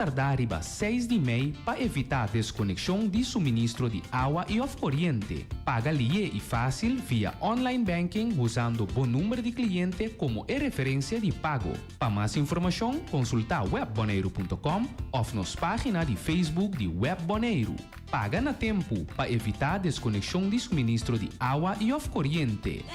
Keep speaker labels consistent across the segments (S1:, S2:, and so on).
S1: Arriba 6 de maio para evitar desconexão de suministro de água e of corrente. Paga lié e fácil via online banking usando o número de cliente como referência de pago. Para mais informação, consulta webboneiro.com ou nos página de Facebook de Web Boneiro. Paga na tempo para evitar desconexão de suministro de água e of corrente.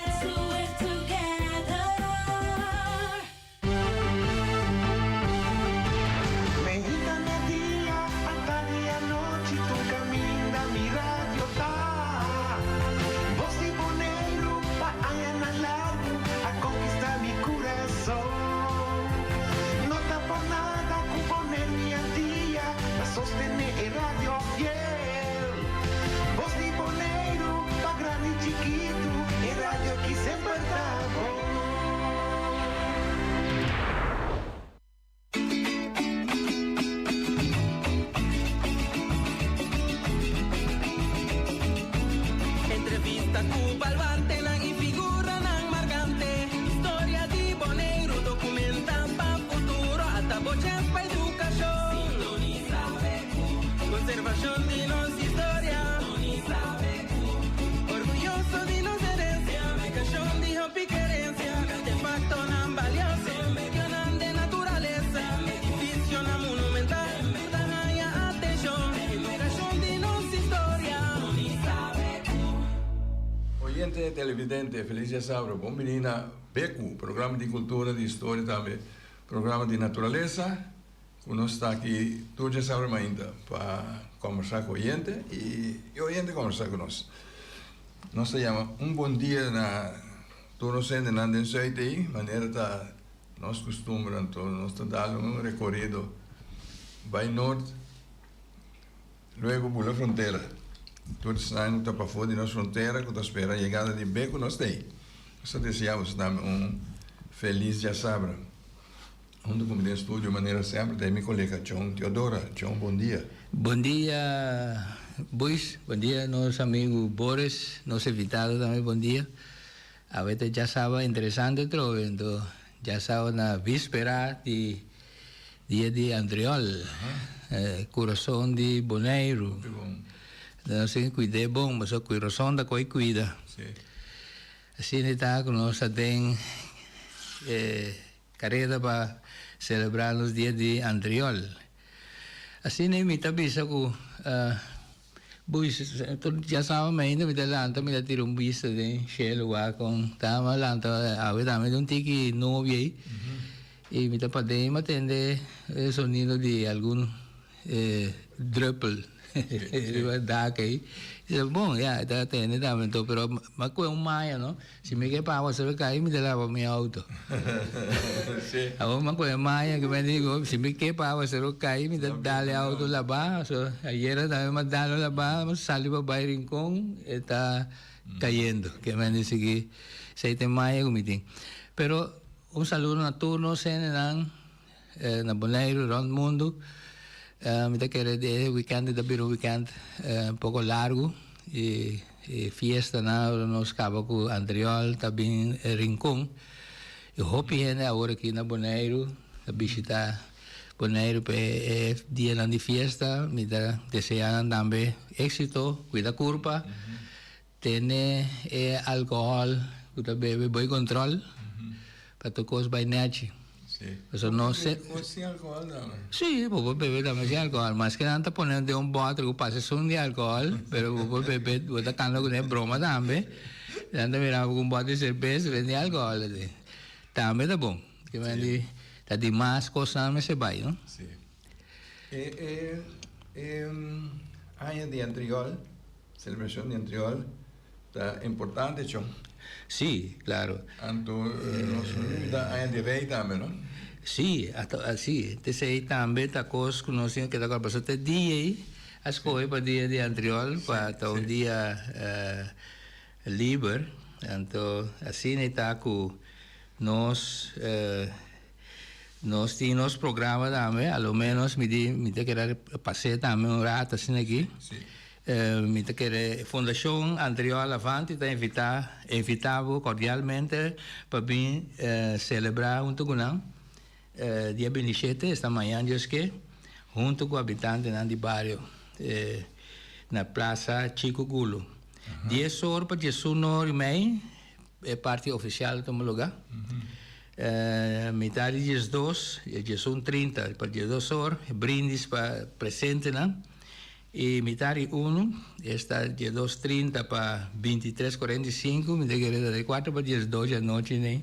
S2: Televidente, feliz dia sábado, bom menina, Beco, programa de cultura, de história também, programa de natureza, nós está aqui todo dia sábado ainda para conversar com o oyente e o oyente conversar com nós. Nós se chama bom dia na todo sendo na densidade aí, maneira tá nós costumamos então nós tá dando recorrido vai norte, logo pela fronteira. Todos saem para fora de nossa fronteira, quando espera a chegada de Beco, nós temos. Nós desejamos também feliz dia sábado. Junto com o estúdio, de maneira sempre, tem minha colega John Teodora. John, bom dia.
S3: Bom dia, Buis. Bom dia, nosso amigo Boris, nosso invitado também, bom dia. A veces já sabe, interessante, então, já sabe na víspera de dia de Andriol, coração de Boneiro. Não sei cuidar bom, mas o coração da coi cuida. Assim está que nós tem carreira para celebrar os dias de Andriol. Assim nem me tabisa que já sabe ainda me dá lanta me dá tiro vista de chelo lá com tama lanta a ver também um tique novo aí e me dá para de atender o sonido de algum druppel. Da que bom já está tendo também pero mas com maia não se me que para você cair me dá para meu auto agora com maia que me digo se me que para você cair me dá o auto lavar so ayer também me dá lavar mas sali para bairro Rincón está cayendo que me dice que 7 de maio meeting pero saludo a todos na Boneiro round mundo. Me quero de weekend, da biro weekend pouco largo e fiesta nos acaba com Andriol, também Rincón. Eu hope agora aqui na Boneiro, a visitar Boneiro para dia de fiesta, me dá desejando também êxito, cuida curva, tem álcool, cuida bebe, bom controle, para tocar vai net. Eso no sé.
S2: ¿Sin alcohol? No.
S3: Sí, pues beber también sin alcohol. Más que nada poner de un bote que pase son de alcohol, pero pues beber, pues está con es broma también. Tanto mira con un bote de cerveza de alcohol. También está bon. Que me di, está di más cosas me se va, ¿no?
S2: Sí. Año de Andriol, celebración de Andriol, está importante, John.
S3: Sí, claro.
S2: Año de Rey también, ¿no?
S3: Sí, hasta así. Entonces también está cosas conocidas que la cosa te día as coisas para dia de Andriol para un día libre. Então assim está que nós temos programa também, ao menos me querer passar também um rato assim aqui. Me querer Fundação Andriol Avante está invitado cordialmente para vir celebrar junto com nós dia 27 esta manhã Deus que junto com habitantes de bairro, na Praça Chico Gulo. 10 horas para 11 mei, é parte oficial do lugar. Metade de 2, 11:30 para 2 horas, brindis para presente, né? E metade 1, está de 2:30 para 23:45, me querida de 4 para 2 da noite, né?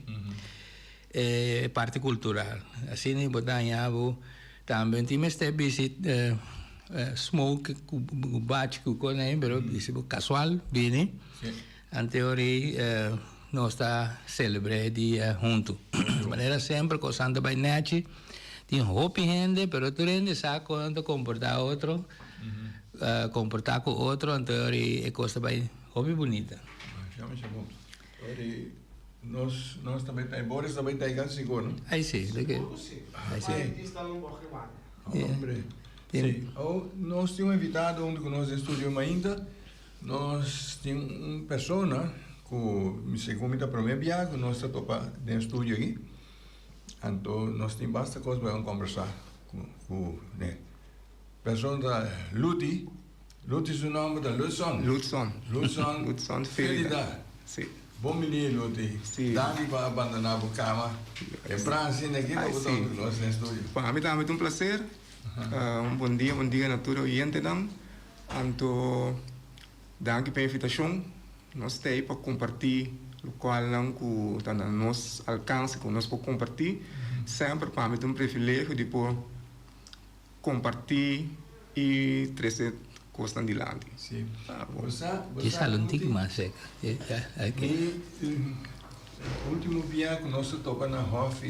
S3: Parte cultural. Assim, né, botanhavo também tem este visit smoke, bate com né, pero isso casual, bem, anteriori nós está celebrando dia junto. De maneira sempre coçando bem net, tem roupa gente, pero tu rende sabe quando comportar outro, comportar com outro, anteriori é coisa bem roupa bonita.
S2: Nós também tem Boris também tem ganho seguro, não?
S3: Aí sim, daqui. Aí sim.
S2: Sim. Nós tínhamos invitado onde nós estudamos ainda, nós tínhamos uma pessoa que me segundo para mim viagem, nós estamos no estúdio aqui, então nós temos bastante coisa para conversar com né. Pessoa da Luti é o nome da
S4: Lutzon
S2: Felida.
S4: Sim.
S2: Bom menino, Luti. Daqui para abandonar o cama. É para assim aqui para botar nós no estúdio.
S4: Para mim também é um prazer. Bom dia, natura oyente dan. Anto, danke pela invitação. Nós estamos aí para compartilhar o qual não com nosso alcance, que nós podemos compartilhar. Sempre para mim é um privilégio de poder compartilhar e trazer coisas de lá.
S2: Sim.
S3: Isso é um tique mais seca.
S2: O último viagem que nós estamos na Hof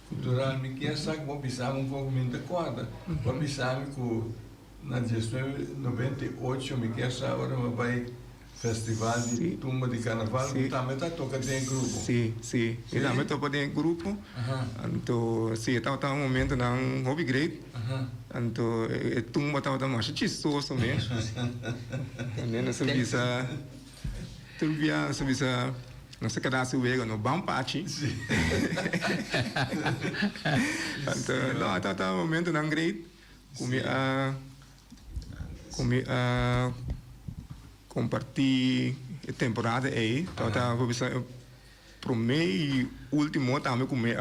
S2: cultural, me quer saber que vou pensar pouco de quadra. Vou pensar que na gestão 98, me quer saber agora vai festival de tumba de carnaval, que também está tocando em grupo.
S4: Sim. E também estou em grupo. Então, sim, está um momento não hobby great. Então, tumba está mais chistoso mesmo. Também não se visa, tudo bem, se visa. Não sei cada se vega no bom parte. Então, não, está um momento não great. Compartilhar a temporada aí. Então, vou pensar pro meio último também comer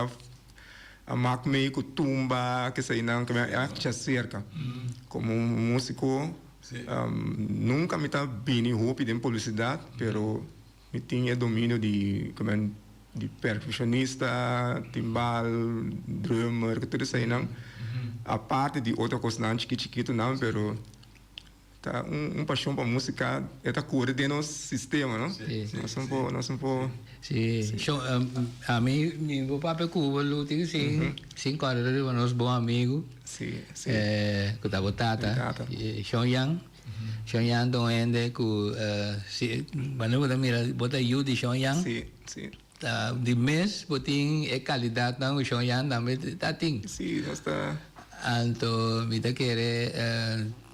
S4: a marca meio com tumba que sei não que é cerca. Como músico, nunca me tá bem roupa de publicidade, pero me tinha domínio de percussionista, timbal, drummer, que tudo isso aí não. A parte de outra coisa não chiquito não, pero tá paixão para música é da cor de nosso sistema, não? Nós um pouco.
S3: Sim. A mim, meu papai Cuba, luti sim, 5 horas de nós bom amigo.
S4: Sim.
S3: Que tá botata. Sean Yang doende que se, mana botar mira, botar de Sean Yang.
S4: Sim.
S3: De mês botin é qualidade não o Sean Yang também tá tem.
S4: Sim, nós tá.
S3: Então, me tá querer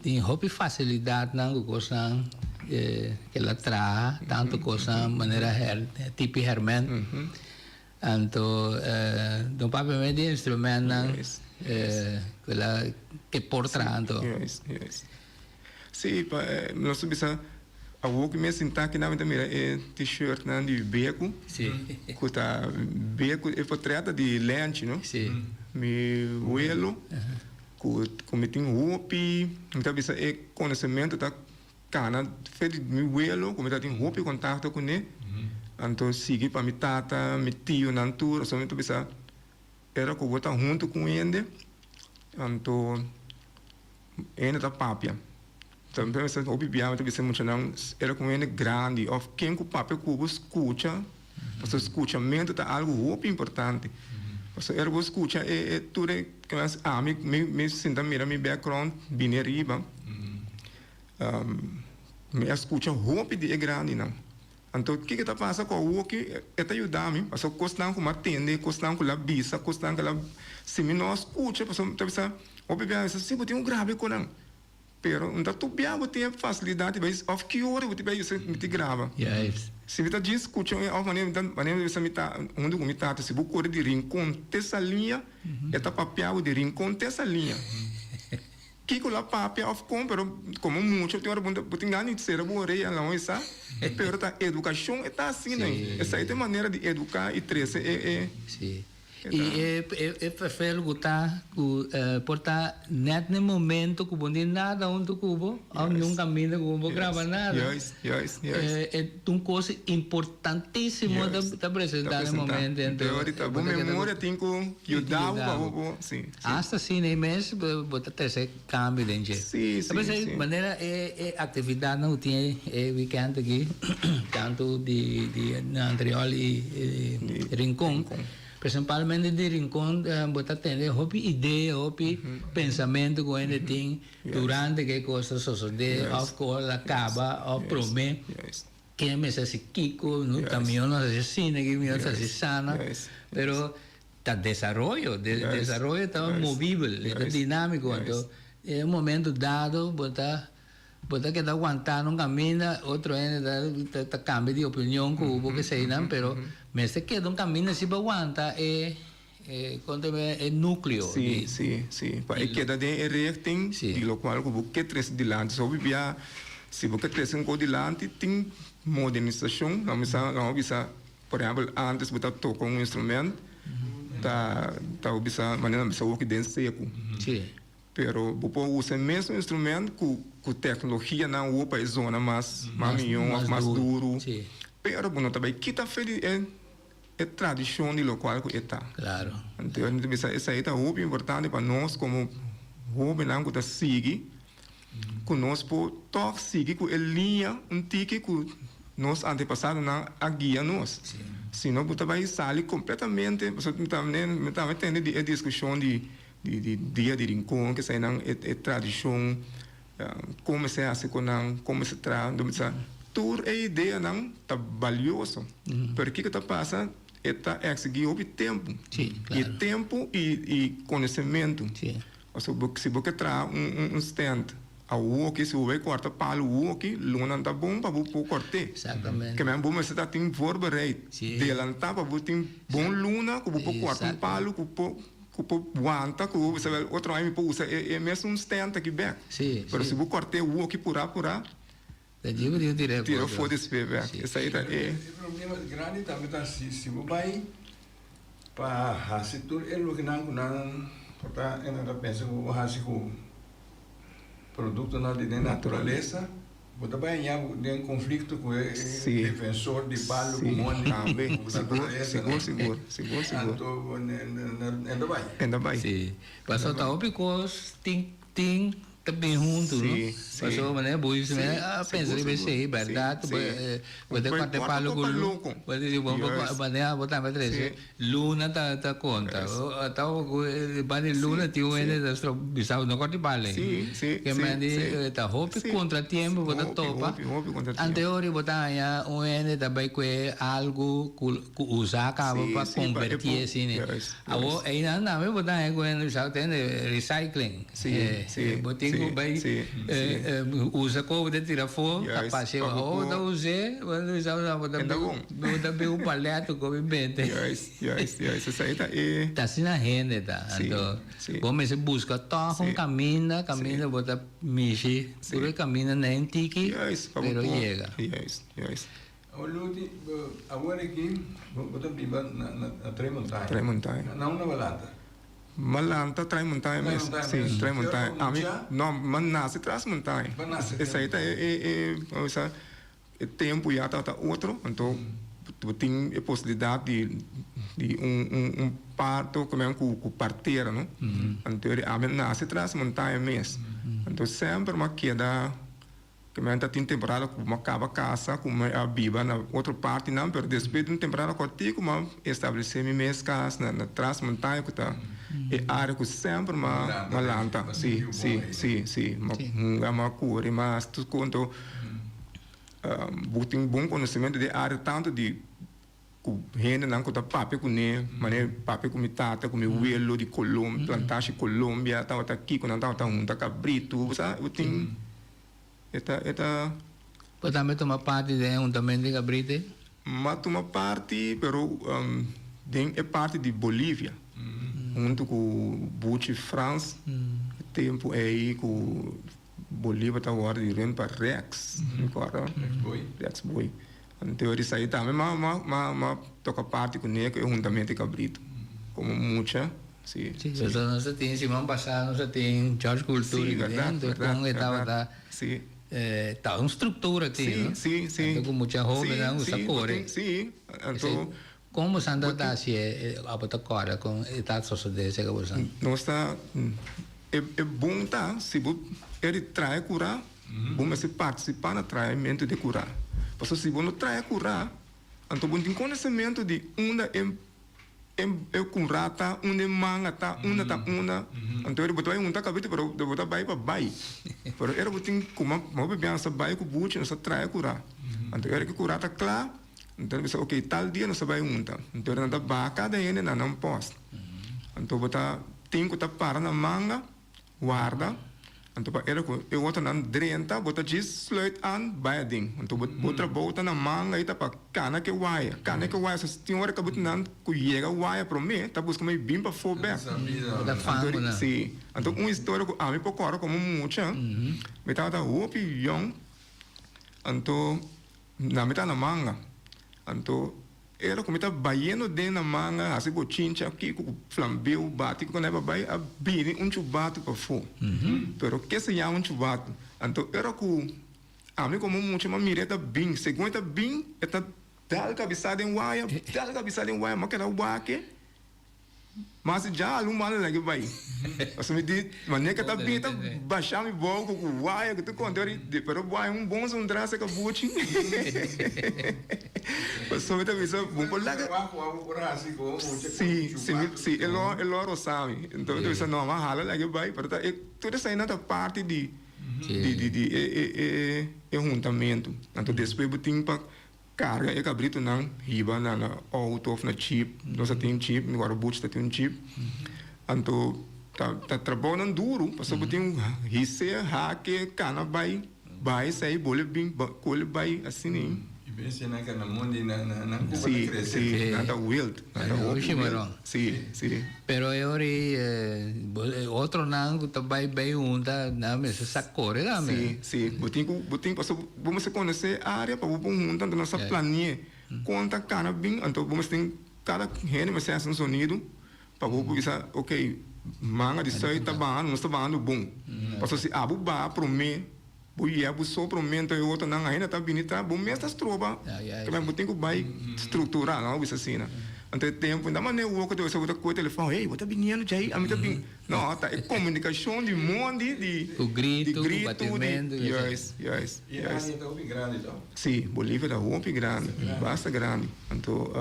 S3: tem hobby facilidade não coisa que ela traz tanto coisa maneira tipo hermen. Então, do papel de instrumento não que por trás.
S4: Yes. Sim, nós subimos a work me sentar aqui na minha mira t-shirt não de beco.
S3: Sim.
S4: Que tá beco é portreta de lente, não?
S3: Sim.
S4: Me vuelo. Como tem roupa, então bisa é conhecimento da cana feito me vuelo, como tem roupa contato com ele. Então sigue para me tata, me tio na tour, só então bisa era que eu botar junto com ele. Então ele tá papia. Então pensa o bibia, então bisa muito não era com ele grande, of quem com papel cubo escuta, você escutamento tá algo roupa importante. Então, eu escuto tudo que me sinto mira meu background bem arriba. Me escuto roupa de grande não. Então, o que está passando com o que é ajudar me? Porque costam com atender, costam com a bisa, costam com a se me não escuta, porque talvez o bebê se botar grave com não. Pero não tu bem tem facilidade, mas of que hora você vai isso me grava.
S3: Yes.
S4: Se você diz escuta a maneira você me tá onde me tá se você correr de rincão dessa linha, é tá papel de rincão dessa linha. Kiko la papia of com, pero como mucho tem hora botar engano de ser boa reia lá essa, pero tá educação está assim, né? Essa é a maneira de educar e trazer
S3: Sim. E prefiro gostar portar net no momento que não tem nada onde cubo, ao nenhum caminho que não grava nada. É uma coisa importantíssima da apresentar no momento.
S4: Então, ahorita, boa memória tem que ajudar sim.
S3: Hasta assim, nem mesmo, botar terceiro câmbio, gente.
S4: Sim.
S3: De maneira, atividade não tinha weekend aqui, tanto de Andreoli e Rincón. Principalmente de Rincón, botar ter hobby ideia, hobby pensamento que ainda tem durante que coisa sucede, ou que acaba, ou promete. Que me se Kiko, no caminho não se cine, que me se sana, pero está desarrollo está movível, está dinâmico, então em um momento dado botar que está aguantando um caminho, outro ainda está cambia de opinião com o que sei não, pero mas se queda um caminho se aguanta é núcleo.
S4: Sim. Para queda de reacting, de lo qual o que tres de lado, só vivia se você tres um de lado tem modernização, não bisa, por exemplo, antes você toca um instrumento, tá bisa maneira bisa o que dentro seco.
S3: Sim.
S4: Pero você usa o mesmo instrumento com tecnologia na outra zona mais duro.
S3: Sim.
S4: Pero bueno, também quita é tradição de local que está.
S3: Claro.
S4: Então, essa é muito importante para nós como jovem lá que está seguir, que nós podemos seguir com a linha antiga que nós antepassados a guia nós. Senão você vai sair completamente, você também tem a discussão de dia de Rincón, que sai é tradição, como se faz, como se traz, tudo é ideia não tá valioso, porque que está passa é tá exigir o tempo, e tempo e conhecimento. Se você traz um stand, a walk se vai cortar palo walk, luna tá bom para você cortar.
S3: Exatamente.
S4: Que mesmo você tá tem voorbereid, delantar para você tem bom luna, que você corta palo, que aguanta, que você outro aí me usa é mesmo um stand aqui back. Mas se você cortar o walk por tira fora desse bebê. Isso aí tá
S2: o problema grande também tá se você vai para fazer tudo é o que não tá ainda pensa que o fazer com produto na de natureza, você vai em conflito com o defensor de palo com também. Seguro. Ainda vai.
S3: Sim. Passou tá porque tem também junto, não? Passou mané buis, né? Pensa que vai ser verdade, você corta palo com louco. Você diz bom, mané botar para três. Luna tá conta. Tá o bani luna tio ainda da bisau não corta palo. Que mande tá hope contratempo botar topa. Anterior botar aí ainda também que algo que usar acaba para convertir assim, né? Agora ainda não botar aí quando já tem recycling. Botinho bem usa como de tirar fogo, capaz eu não usei, quando usava botar bem o palhaço como inventa.
S4: Isso aí
S3: tá assim na renda, tá? Então, como se busca toca caminha, botar mexer, por caminho nem tique, pero chega.
S2: Agora aqui, botar pipa na Tramontanha. Não na Balanta.
S4: Malanta traz montanha mesmo. Sim, traz montanha. Não, mas nasce traz montanha. Essa aí é tempo já tá outro, então tem a possibilidade de parto com parteira, não? Então a minha nasce traz montanha mesmo. Então sempre uma queda que me tem temporada como acaba casa, como a biba na outra parte não, mas depois de temporada corti como estabelecer minha casa na trás montanha que tá é área que sempre uma lanta, sim, uma cor, mas tu conto tem bom conhecimento de área tanto de gente não que tá papo com né, mas papo com tata, com meu uelo de Colômbia, plantagem Colômbia, tá aqui quando tá cabrito, sabe, tem
S3: Pode também tomar parte de também de cabrito?
S4: Mas toma parte, pero é parte de Bolívia. Junto com o Buchi France, tempo aí que o Bolívar tá agora de renda para Rex, agora Rex Boy. Então isso aí também, mas toca parte com ele, que é juntamente cabrito, como muita. Sim,
S3: sim. Nós temos semana passada, nós temos George Cultura dentro, com estava
S4: sim.
S3: Tá uma estrutura aqui,
S4: sim.
S3: Então, com muita roupa, não usa cores.
S4: Sim, então
S3: como Santa tá se a botar cora com etapa sociedade que você.
S4: Não está é bom tá, se ele traz curar, bom se participar no treinamento de curar. Porque se você não traz curar, então você tem conhecimento de onde é curar tá, onde manga tá, onde tá onde. Então ele botou aí um tá cabelo para botar bai para bai. Pero ele botou como uma bem essa bai com buche, não se traz curar. Então ele que curar tá claro. Então ele disse, ok, tal dia não se vai unta. Então ele não tá baca da ele não posta. Então botar tem que tá para na manga, guarda. Então para ele que eu botar na drenta, botar diz sluit aan bij ding. Então botar na manga e tá para cana que waia. Cana que waia, se tem hora que botar na cuiega waia para mim, tá buscando meio bim para fober.
S3: Da fama, né?
S4: Sim. Então uma história que a mim procura como muita. Me tava da roupa young. Então na metade na manga. Então, era como está baiano dentro da manga, assim, bochincha, aqui, com flambeu, bate, quando é babai, a biri, chubato para fora. Pero, que se chama chubato? Então, era que, a mim, como muito, uma mireta bem, segundo bem, está dal cabeçada em waia, mas que era waque, mas já a lumana lá que vai. Você me diz, mas nem que está bem, está baixando o boco, com waia, que tu conta, pero waia, bom som traça com a buchi. Você me diz, bom, por lá que... Sim, ele oro sabe. Então, eu disse, não, mas hala lá que vai, pero toda essa ainda parte de juntamento. Então, depois eu tenho para carga e cabrito não riba na auto na chip, nós temos chip, agora o boot tem chip. Então tá trabalhando duro, passou por tem risse, hack, cana vai sair bole bem, cole vai assim nem.
S2: E pensa na que na mundo na Cuba
S4: cresce. Sim, nada wild, nada wild. Sim.
S3: Pero ori outro nango também bem unda, na mesa sacore lá,
S4: sim. Botinho passou, vamos se conhecer a área para o juntar da nossa planilha. Conta cara bem, então vamos ter cada rene mas é um sonido para o pensar, ok, manga de sai tá bom, não está bom bom. Passou se abu ba pro me buia bu so pro me então eu outro não ainda tá bonita, bom mesmo está trova. Que vai botinho vai estruturar, não isso assim, né? Então tempo ainda mais o que eu só botar com o telefone, ei, bota binhando já aí, a mim tá bem. Não, tá é comunicação de mundo de
S3: o grito, o batimento.
S4: Yes.
S2: E a área tá bem grande então.
S4: Sim, Bolívia tá bem grande, bastante grande. Então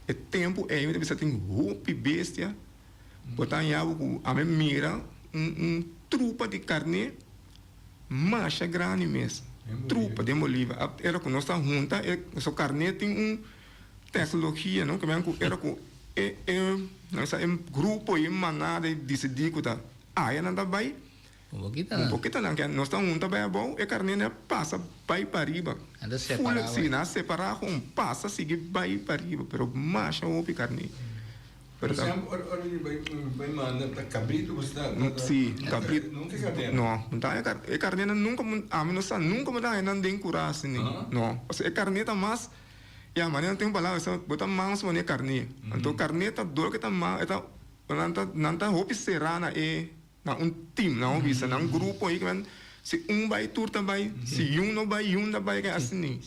S4: é tempo é você tem roupa bestia, botar em algo a mim mira trupa de carne macha grande mesmo. Trupa de Bolívia. Era com nossa junta, essa carne tem tecnologia, não? Que era com grupo e manada decidir que tá aí não dá bem
S3: um pouquinho
S4: não que nós estamos juntos bem bom e carne né passa vai para riba
S3: anda separado
S4: sim na separar passa seguir vai para riba pero macha o carne
S2: por exemplo vai mandar para cabrito você
S4: sim cabrito
S2: nunca carne
S4: não tá é carne nunca a mim nunca me dá não tem curar assim não é carne tá mais e a maneira tem palavra só botar mãos para carne então carne tá dor que tá mal tá não tá roupa serana e na time não visa na grupo aí que se vai tur também se não vai que assim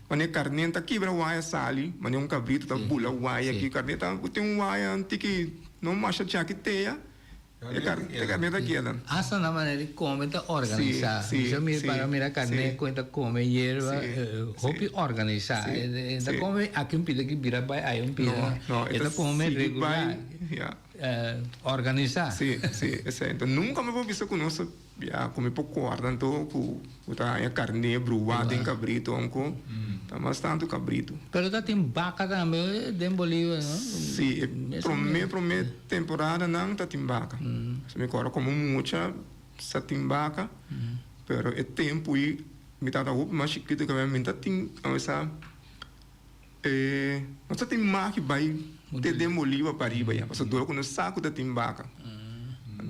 S4: mas carne tá quebra waia sali mas cabrito tá bula waia aqui carne tá tem waia antigo não macha tinha que ter carne tá queda
S3: essa na maneira de comer tá organizar já me para mirar carne conta come hierba roupa organizar da come aqui pida que vira vai aí pida eta come regular organizar
S4: sim então nunca me vou ver com nós já come pouco guarda então o tá a carne bruada em cabrito onco tá bastante cabrito
S3: pero tá tem vaca também de Bolívia não
S4: sim prome temporada não tá tem vaca se me cora como muita sa tem vaca pero é tempo e me tá da roupa mais chiquita que me tá tem essa não tem mais que vai de Bolívia para riba já passou dor com o saco da tem vaca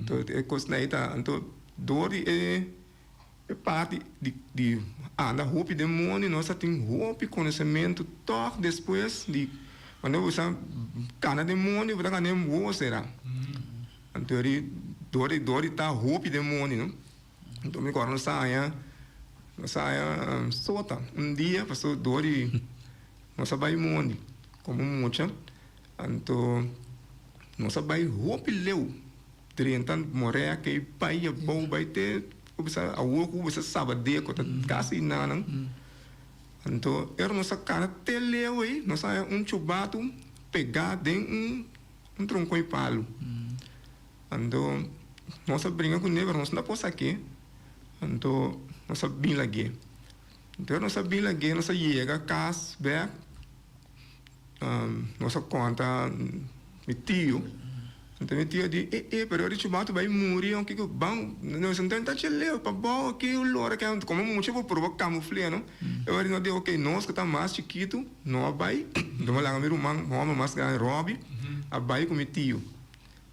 S4: Então, é coisa aí tá, então, dori é parte de anda roupa demônio, nós tem roupa conhecimento, toque depois de quando você cana demônio, você ganha boa será. Então, dori tá roupa demônio, não? Então, me corre saia sota dia passou dori nós vai mundo como mucha então nós vai roupa leu trinta morrer que pai é bom vai ter bisa awoku bisa sabade ko ta kasi nanang então era nossa cara teleu aí nós é chubato pegar dentro tronco e palo então nós brinca com neve nós não possa aqui então nós bem lagi então nós bem lagi nós chega casa back nós conta meu tio então meu tio diz pero ele chubato vai morrer o que que bom nós não tenta chileu para bom que o lora que como muito vou provar camuflar não eu não digo ok nós que tá mais chiquito não vai então lá meu irmão vamos mais ganhar Robbie a vai com meu tio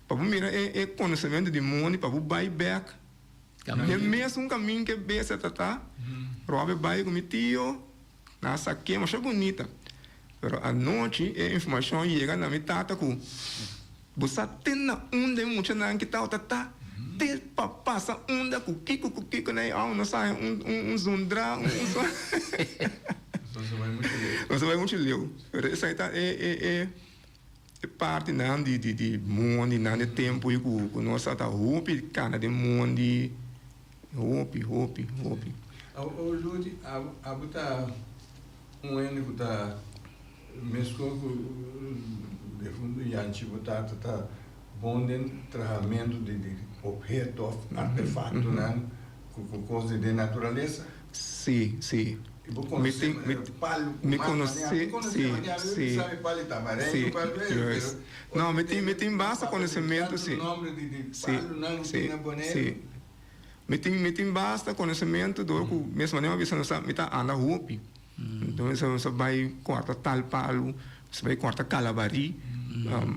S4: para mira é conhecimento de mundo para vai back é mesmo caminho que besta tá Robbie vai com meu tio nessa aqui mas é bonita pero a noite a informação chega na minha tata com você tem na onde muito na que tá te passa onde com kiko né não sai zundra você vai muito leu isso aí tá é parte não de mundo não de tempo e com nossa tá roupa cana de mundo roupa
S2: o Ludi a botar ano que tá mesmo de fundo e antigo tá bom de tratamento de objeto artefato né com coisa de natureza
S4: sim me conhecer sim
S2: sabe pali tamarelo
S4: não me tem basta conhecimento sim
S2: nome de palo não tem boné
S4: me tem basta conhecimento do mesmo nem uma vez não sabe me tá anda roupa então você vai cortar tal palo você vai cortar calabari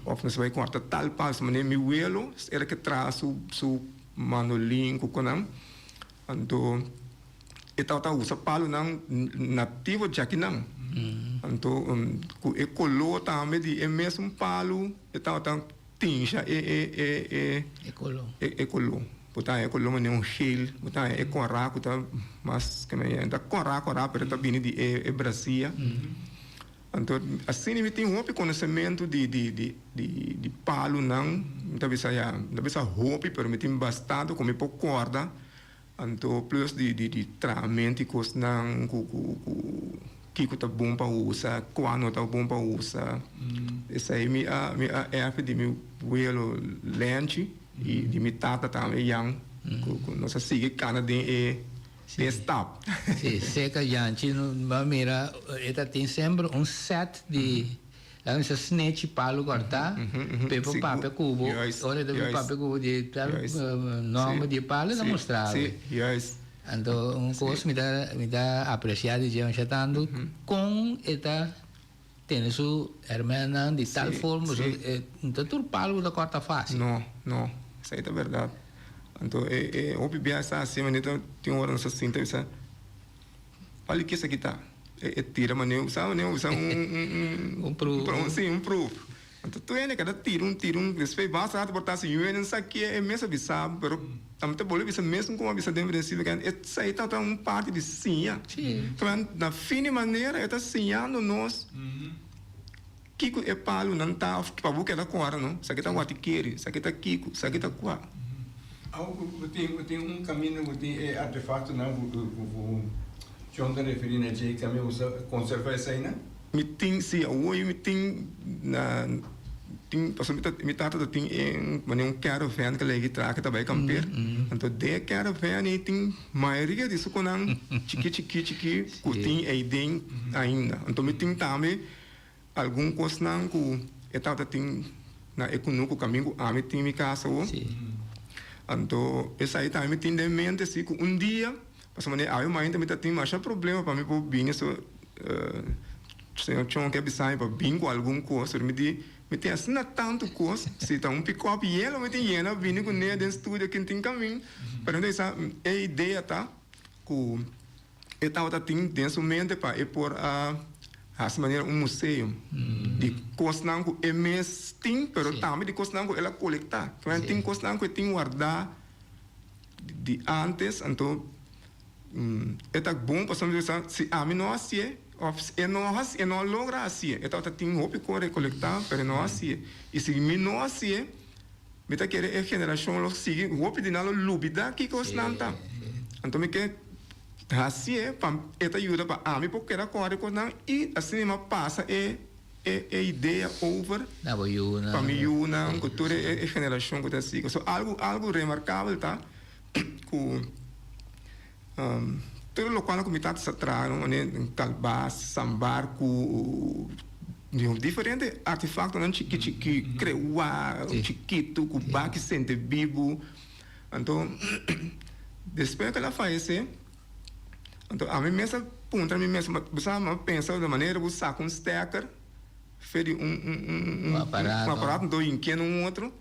S4: ou você vai cortar tal palo você nem me uelo era que traz o manolim com não então tá usa palo não nativo de aqui não então o colou também de é mesmo palo tá tinja colou botar colou mas gel botar coraco tá mas que me tá coraco pero tá vindo de Brasília então assim me tem um conhecimento de palo não talvez roupa pero me tem bastante como por corda então plus de tratamento coisa não que tá bom para usar quando tá bom para usar isso aí me de meu vuelo lente e de me tata também yang nossa sigue cana de stop
S3: sim seca yanchi no mira eta tem sempre set de lá um snatch palo cortar pepo papel cubo olha de papel cubo de tal nome de palo da mostrar então coisa me dá apreciar de gente chatando com eta tem isso hermana de tal forma então tudo palo da corta fácil
S4: não isso aí é verdade então o bebê assim mas então tem uma hora nessa cinta isso olha que isso aqui tá tira mas nem usa proof então tu é cada tira desfez basta botar assim eu não sei que é mesmo avisar pero também te boleh bisa mesmo como bisa dentro princípio kan isso aí tá parte de sim então na fine maneira é tá sinhando nós Kiko é palo não tá para buque da cor não isso aqui tá guatiqueire isso aqui tá Kiko isso aqui tá quá
S2: tem caminho tem artefato não o John tá referindo a que caminho usa conservar isso aí né
S4: me tem sim hoje me tem na tem passou me tá tem caravan que legi traga também camper então de caravan e tem maioria disso com chiqui tem aí dentro ainda então me tem também algum coisa não que tem na econômico caminho a me tem me casa então essa aí também tem de mente se um dia passou mané aí mas ainda tem mais problema para mim por vir isso senhor Chong que abisai para bingo algum coisa me di me tem assim tanto coisa, se tá pick-up e ela me tem hiena, vindo com ele dentro do estúdio que tem caminho, para não essa é ideia, tá? Que eu estava tendo dentro mente para ir por essa maneira museu de coisas que é mesmo tem, pero também de coisas que ela coletar, que tem coisas que tem guardar de antes, então é bom para saber se a mim não assim e não logra assim, eu estava tendo roupa que coletar, pero não assim, e se me não assim, me tá querendo a geração logo seguir roupa de nada lubida que coisa não tá, então me quer assim é para esta ajuda para a mim porque era coisa e assim me passa ideia over para mim uma cultura e geração que tá assim, so algo remarcável tá com todo o local que me está tratando, né, calbas, sambar, com diferentes artefatos, né, chiqui, creuá, chiquito, com baque sente vivo, então depois que ela faz isso, então a mim mesma ponta, a mim mesma pensa da maneira que saca stacker, fez um aparato, dois inquietos um outro,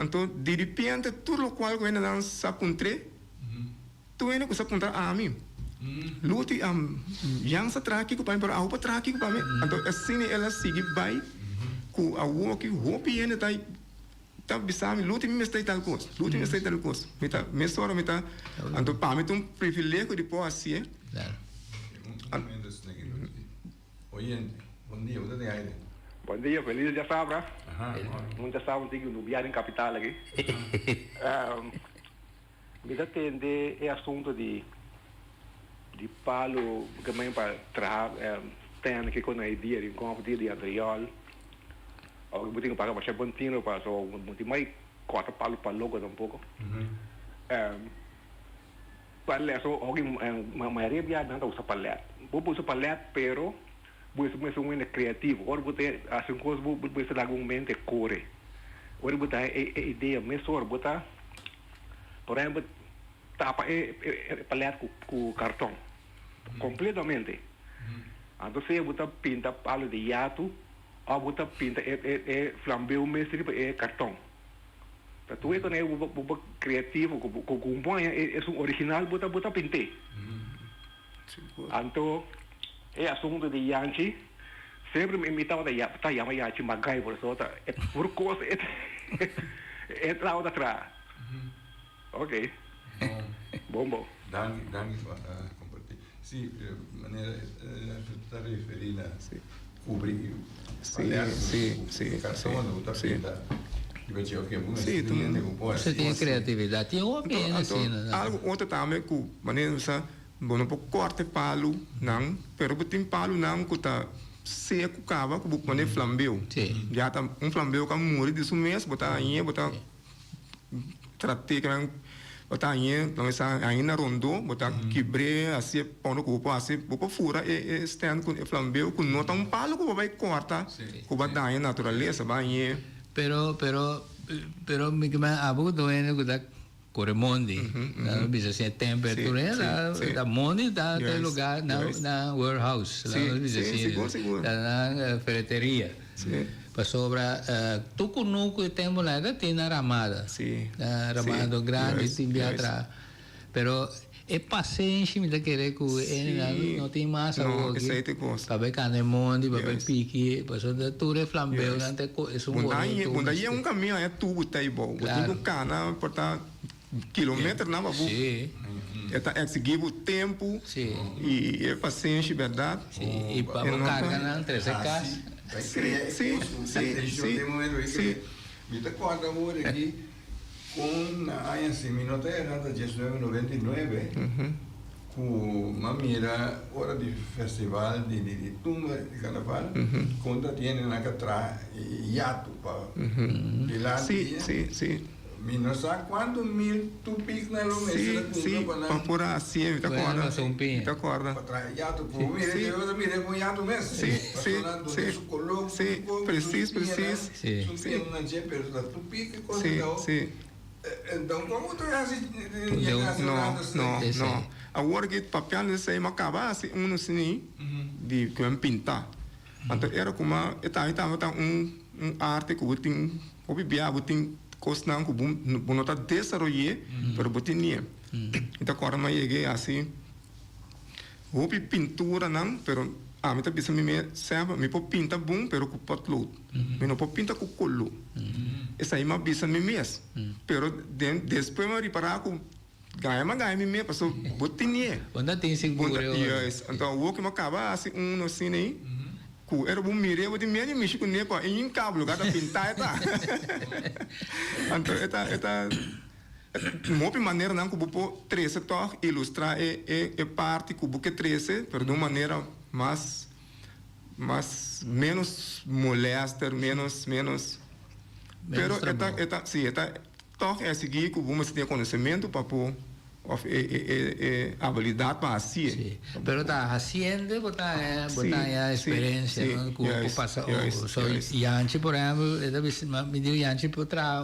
S4: então de repente todo o local que ainda não se apontre, tu ainda que apontar a mim. Luti yang sa traki ko pa pero ako pa traki ko pa mi anto assim ela sigue vai ku a wo que hopi ainda tá bisami luti me está tal coisa me tá me soro me tá anto pa me um privilégio de pôr assim
S2: Oyente, bom dia, você tem aire?
S5: Bom dia, feliz de sabra. Muita sábado tem no viagem capital aqui. Me atende é assunto de palo que também para trabalhar tem que com a ideia de como dia de anterior ou que tenho para baixar bontinho para só muito mais quatro palo para logo um pouco para só alguém maioria viagem não usa palete vou usar palete pero vou ser um criativo ou vou ter assim coisa vou ser algum mente core ou vou ter ideia mesmo botar por exemplo tapa palete com cartão completamente. Então você bota pinta palo de hiato ou bota pinta flambeu mestre cartão. Então tu é quando é criativo com um bom é um original bota pinte. Então é assunto de Yanchi sempre me imitava da tá chama Yanchi magai por só tá por coisa é lá outra atrás. Ok. Bom.
S2: Danke para compartilhar. Sim, maneira está referida a cobrir.
S4: Sim.
S2: Cartão, outra pinta.
S3: Você tem criatividade, tem uma pena assim.
S4: Algo outro também que maneira essa bom não corte palo não, pero botin palo não que tá seco cava que maneira flambeu. Já tá flambeu que morre disso mesmo, botar aí, botar tratei que botar aí, não essa ainda rondou, botar quebre assim, pondo cupo assim, cupo fura e stand com flambeu com nota palo que vai cortar, que vai dar aí natureza, vai.
S3: Pero me abu doene que da Coremondi, na bisa sem temperatura, da Mondi da lugar na warehouse, lá bisa assim, na ferreteria. Para sobra tucunuco e tempo lá tem na ramada, na ramada grande tem bem atrás, pero é paciência me da querer que não tem massa hoje, para ver carne Mondi, para ver pique, para só da tudo é flambeu, não tem isso
S4: quando aí é um caminho é tudo tá aí bom, tem um cana portar quilômetros na babu, é seguir o tempo e é paciência, verdade,
S3: e para carga na terça casa.
S2: Sim. Me recordo agora aqui com a assim, minuto errada, 1999, com uma mira hora de festival de tumba de carnaval, quando tinha na catra hiato para de lá.
S4: Sim.
S2: Não sabe quanto mil tupis na lomesa
S4: para por assim, me acorda.
S2: Para trás hiato, por mire com hiato mesmo.
S4: Sim, preciso.
S2: Então, como tu é assim?
S4: Não. Agora que papel não sei, mas acaba assim, assim, de pintar. Então, era como, estava arte que botin obi bia botin cosnan que bom nota desarrollar pero botin nie então agora mais cheguei assim obi pintura não pero a mim tá pensando me serve me pode pintar bom pero com potlo me não pode pintar com colo essa aí mais bisa me mes pero depois me reparar com ganha me mesmo passou botin nie
S3: Onde tem seguro?
S4: yes então o que me acaba assim no assim aí ku era bom mire botin me mexi com nie pa em cabo lugar da pintar tá então eta uma maneira não que o 13 toque ilustrar é parte que o buque 13 pero de uma maneira mais menos molesta menos pero eta toque é seguir que vamos ter conhecimento para pôr habilidade para assim
S3: Sí. Pero está haciendo, botar ya experiencia,
S4: sí,
S3: ¿no?
S4: yes,
S3: Pasa,
S4: yes,
S3: so
S4: yes.
S3: Yanchi, por ejemplo, me digo Yanchi por traer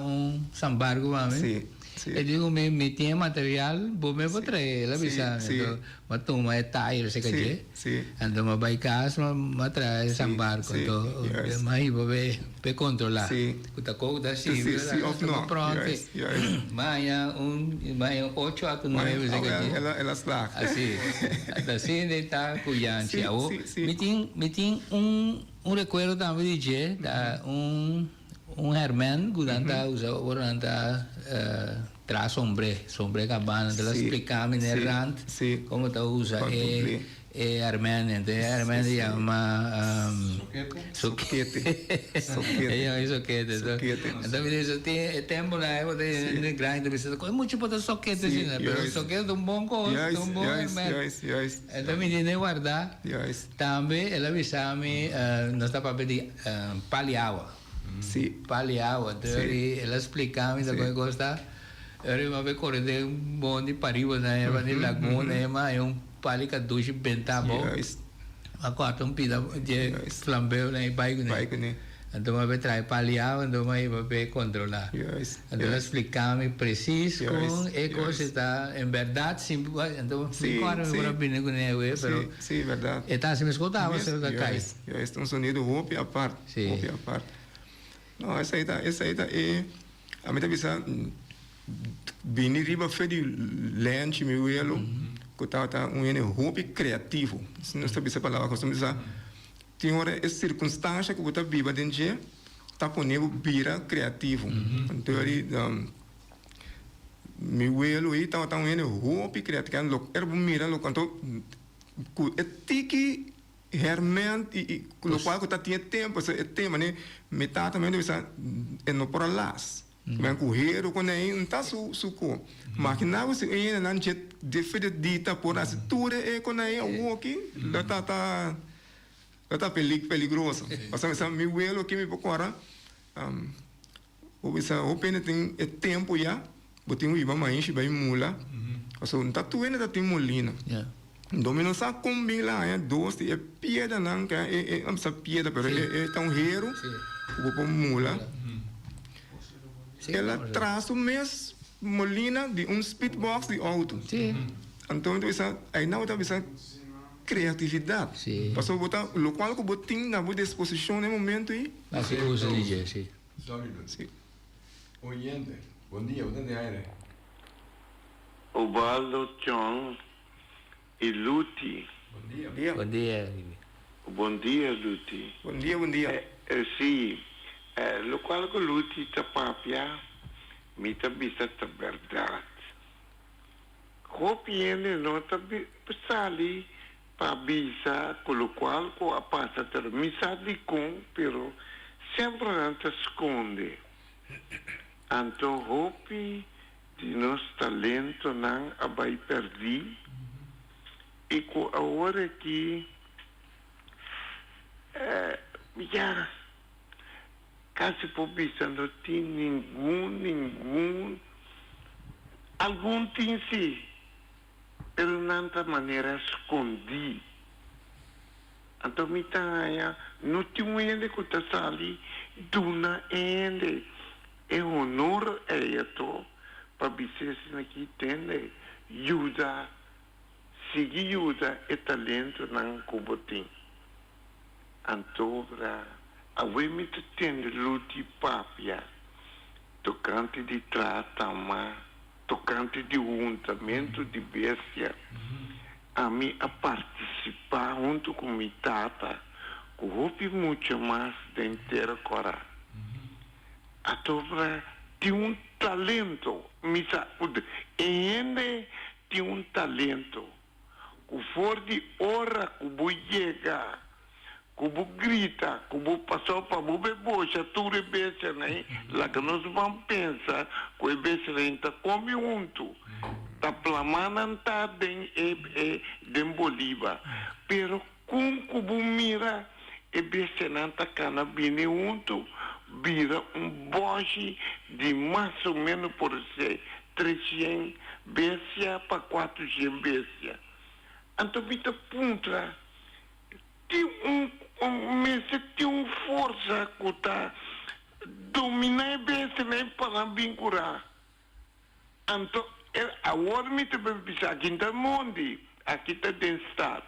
S3: sambargo, mami.
S4: Sí, sí.
S3: Eu digo, me tinha material, vou me trazer, ela bisa, então, mas tu mas tire, sei que
S4: sim.
S3: então mas vai casa, mas traz sambargo, então, mas vou ver controlar.
S4: Sim.
S3: Kuta ko da
S4: Sim,
S3: pronto.
S4: yes.
S3: Mas 8 a 9, sei que
S4: ela está
S3: assim, assim está com Yanchi. Me tem recuerdo também de Herman, durante usa traz sombre cabana, ela explicava errante como está usa Herman, então Herman se chama soquete. Então me diz tem tempo na época de grande precisa coisa muito para soquete assim, mas soquete um bom coisa, um bom Herman. Então me diz guardar. Também ela avisava-me nós está para pedir paliawa. Paliawa, então ela explicava me da coisa gosta. Eu me vi correr de bonde para riba na erva de laguna, mas pali ka dois bentabo. Agora pida de flambeu na bike né. Então eu trai paliawa, então eu vou controlar. Então ela explicava-me preciso com coisa está em verdade sim, então agora eu vou bem com ele, pero
S4: sim, verdade.
S3: Então se me escutava você da cai.
S4: É um sonido roupa à parte. Não, essa aí tá a mim tá pensando bem riba foi de lente meu elo que tá roupa criativo se não sabe essa palavra costumo dizer tem hora é circunstância que você vive dentro tá pondo vira criativo então ali meu elo aí tá roupa criativo era bom mirar lo quanto é tiki realmente e o qual que tá tinha tempo esse tema né metade também deve ser no por las mas correr com nem não tá suco mas que não se ainda não tinha defeito dita por as tudo é com nem o aqui lá tá peligroso passamos essa meu elo que me procura o pena tem tempo já botinho iba mais vai mula então tá tu ainda tem molina Domino sa combi lá, dois é pedra não que é amsa pedra, pero é tão raro, o mula. Ela traz o mês molina de speedbox de auto. Então isso aí não tá pensando criatividade. Passou botar o local que botinho na boa disposição no momento aí.
S3: Assim usa DJ, sim.
S2: Oyente, bom dia, onde é?
S6: Ovaldo John e Luti.
S3: Bom dia.
S6: Bom dia, Luti.
S4: Bom dia.
S6: Sim, lo qual que Luti ta papia, mi ta bisa ta verdade. Copiene não ta sali pa bisa, com lo qual ko a passa ter misali com, pero sempre não ta esconde. Anto hopi de nosso talento não abai perdi. E com a hora que já quase por vista não tem nenhum algum tem sim, pero não da maneira escondi. Então me tá não tem um ainda que tá sali duna ainda é honor to para bices aqui tem ajuda seguir usa e talento não cubotim. Antobra Awe me te tende luti papia. Tocante de tratama, tocante de untamento de bestia. A mim a participar junto com minha tata, que houve muito mais de inteira cora. A dobra tem talento, me saúde, e ainda tem talento. Que for de hora que vou chegar, que vou gritar, que vou passar para o bebocha, tudo é besta, né? Lá que nós vamos pensar, que o besta está come junto. Tá plamando tá de Bolívar. Pero com que mira, e besta não tá cana bem junto, vira boche de mais ou menos por ser 300 bestia para 400 bestia. Então, vita punta, tem tem força que está dominar a bestia nem para vincular. Então, agora me te pensar aqui no mundo, aqui está dentro do estado.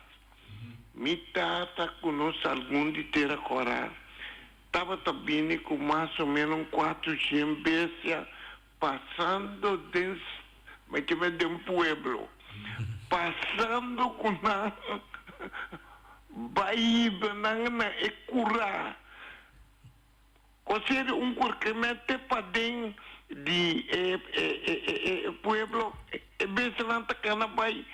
S6: Me tata conosco algum de ter a coragem. Estava também com mais ou menos 400 bestias passando dentro, mas que vai de pueblo. Passando com a baíba na e curar. Ou seja, que mete para dentro de pueblo, e bem se não está cana vai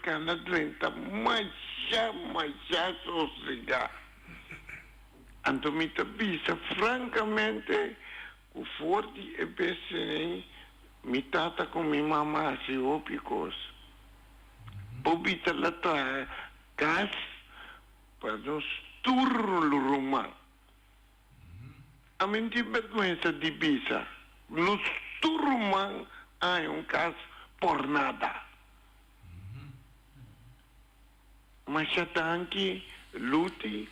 S6: cana drenta, mas já sossegar. Então, me visa, francamente, o forte é bem me tata com minha mamá, se ópicos. Bobita lá tá gas para nós turno romano. A mim de vergonha de bisa. Nos turman há caso por nada. Mas já está aqui, lute,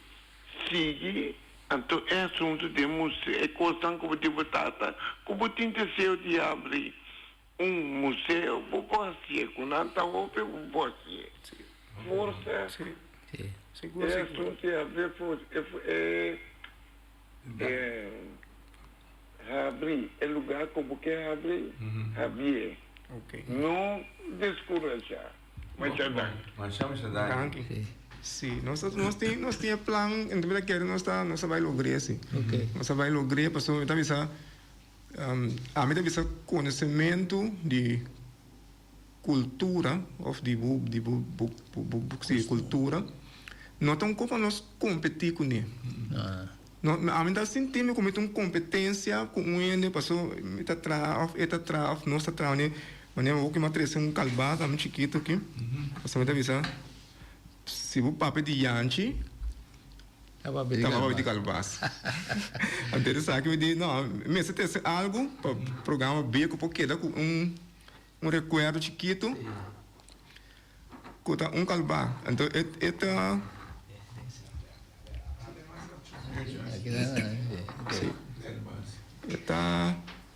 S6: sigue, então é assunto de museu, é questão que eu vou tata, como tem desejo de abrir museu, vou fazer, quando não está open, vou fazer. Força, é assunto de abrir, abrir, é lugar como quer abrir, abrir. Não descorajar. Mas já dá.
S2: Mas chama-se Dani.
S4: Sim, nós temos plano, então nós vai lograr assim. Nós vai lograr, passou, então a mim também conhecimento de cultura, ou de cultura, não tão como nós competir com ele. A mim sentimos como uma competência com ele, passou, nós trabalhamos, mas eu vou trazer calbado, a mim chiquito aqui, passou, se o papo de Yanchi, estava de calbas. Então, sabe que eu digo, não, mas se tem algo para o programa B, porque dá recuerdo chiquito, com calbá. Então,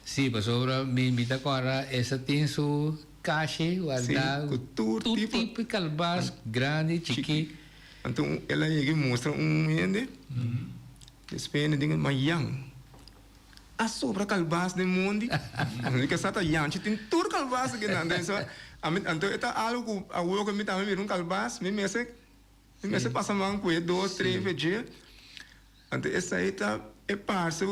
S3: Sim, mas sobre me agora essa tem sua caixa guardada, tudo tipo de calbas grande, chique.
S4: Então ela mostra ende, espelho de manhã. A sobra calbas de mundo, que está yanchi tem tudo calbas que não tem só. Então está algo a o que me tá me calbas, me passa mão com 2, 3 dias. Então essa aí tá parte,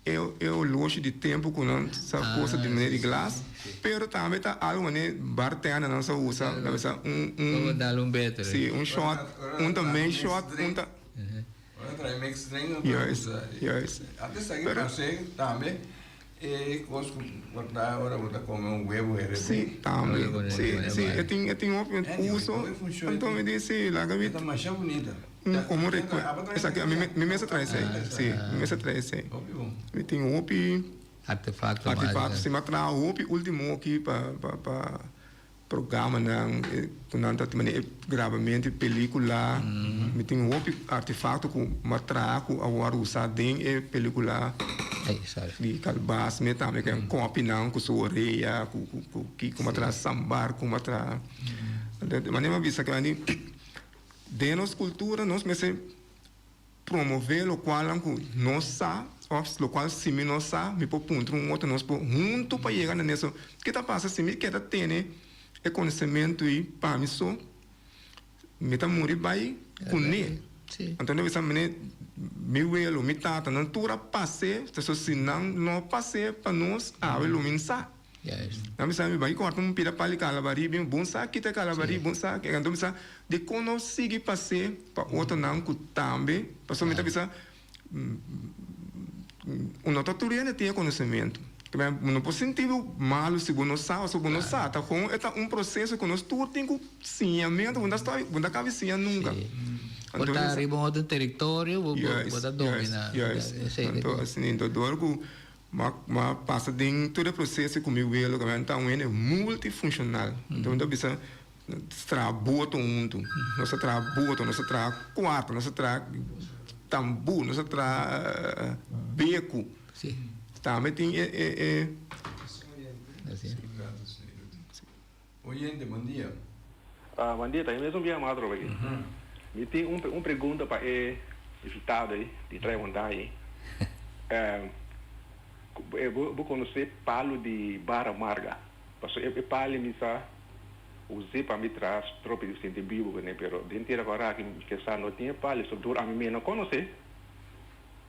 S4: é o luxo de tempo com essa coisa de maneira de glass, pero também tá algo né bartender não só usa,
S3: vamos dar better.
S4: Sim, shot, também shot,
S2: Agora traz mix drink,
S4: yes.
S2: Até sair para você também, coisa guardar agora vou comer huevo
S4: sim, também, sim, eu tenho uso, então me disse lá que
S2: tá mais bonita.
S4: Como recuerdo, essa aqui a minha mesa traz aí, sim, minha mesa traz aí. Eu tenho
S3: artefato,
S4: se matra último aqui para programa não, quando gravamento película, eu tenho artefato com matra com agora usar dentro película de calbas, me também que com opinião com sua orelha, com matra sambar, com matra, de maneira vista que ali dentro cultura nós promover o qual nós sa, o qual se me nós sa, me por ponto outro nós por junto para chegar nisso. Que tá passa se me que tá tendo é conhecimento e para mim só me tá morrer vai com ne. Então eu pensava me velo me tata não tura passe, se não passe para nós a iluminar. Nami sabi ba iko atum pira pali kalabari bim bunsa kita kalabari bunsa ke kanto bisa de kono sigi passe pa outro não ku tambe passo meta bisa nota turiana tinha conhecimento que não pode sentido malo se bono sa ou bono sa tá com é processo que nós tudo tem que sinhamento bunda cabecinha nunca
S3: botar riba outro território botar dominar
S4: então assim então do mas passa dentro do processo comigo ele que então é multifuncional então dá bisa trabalho junto nossa trabalho nossa tra quarto nossa tra tambu nossa tra beco também tem
S2: Oyente, bom dia.
S5: Bom dia, tá mesmo bem amado aqui. Me tem pergunta para evitado aí de trabalhar aí. Eu vou conhecer Paulo de Barra Amarga. Porque eu Paulo me sa usei para me traz tropa de gente vivo, né? Pero dentro agora que sa não tinha Paulo, só dura a mim não conhecer.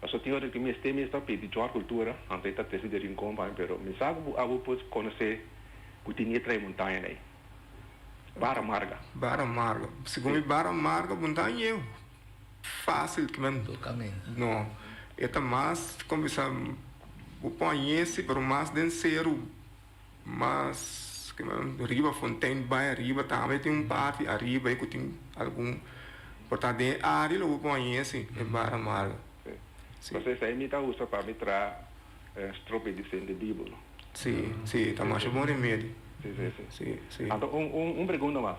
S5: Porque tinha hora que me está pedindo cultura, antes está tendo de rincón, pero me sabe eu posso conhecer o tinha três montanhas aí. Barra Amarga.
S4: Barra Amarga. Segundo Barra Amarga, montanha eu fácil que man. Não, é mais como se o conhece pero mais denseiro mais que arriba Fontaine Bay arriba também tem parte arriba aí que tem algum portanto é área o conhece é Barra Amarga
S5: você aí me tá usa para me tra strope de sende bíblia
S4: sim tá mais bom remédio
S5: sim então pergunta mais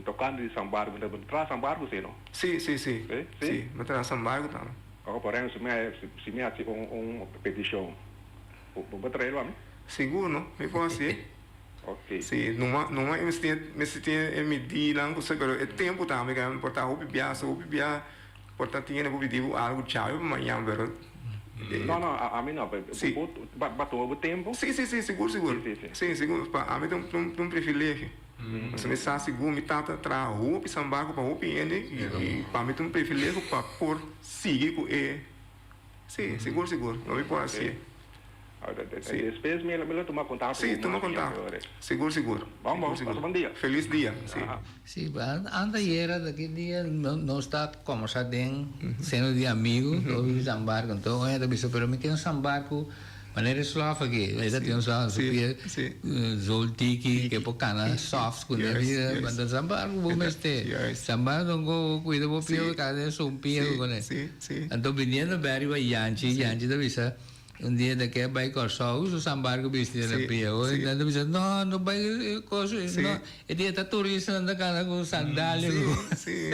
S5: tocando de Sambargo traz Sambargo sim não sim mas traz Sambargo também agora, porém, se me hace uma petição, vou trazer lá,
S4: seguro, não? Me pode ser.
S5: Ok.
S4: Sim, não é me tem medir lá, mas é tempo também, que portar o bibia, portar tinha que pedir algo chave para amanhã, verdade?
S5: Não, a mim não, batou o tempo.
S4: Sim, seguro. Sim, seguro, a mim tem um privilégio. Mas me sabe seguro, me tata tra roupa e sambaco para roupa e para mim tem um privilégio para por seguir com ele. Sim, seguro, não me pode ser.
S5: Depois me tomar contato.
S4: Sim, toma contato. Seguro.
S5: Vamos, bom dia.
S4: Feliz dia.
S3: Sim, anda era daquele dia não está conversando sendo de amigo, todo sambarco, então é da pessoa, pero me tem um sambarco maneira slava aqui, ainda tem um slava, zoltiki, que é poucana, soft, quando é vida, quando sambarco vou mexer, sambarco não go cuida vou pio, cada sumpia, quando é. Então vindo bem vai Yanchi da bisa. Dia daqui vai com o sambarco vestido na pia, hoje ainda bisa não vai coisa, não, é dia tá turista anda com sandália.
S4: Sim.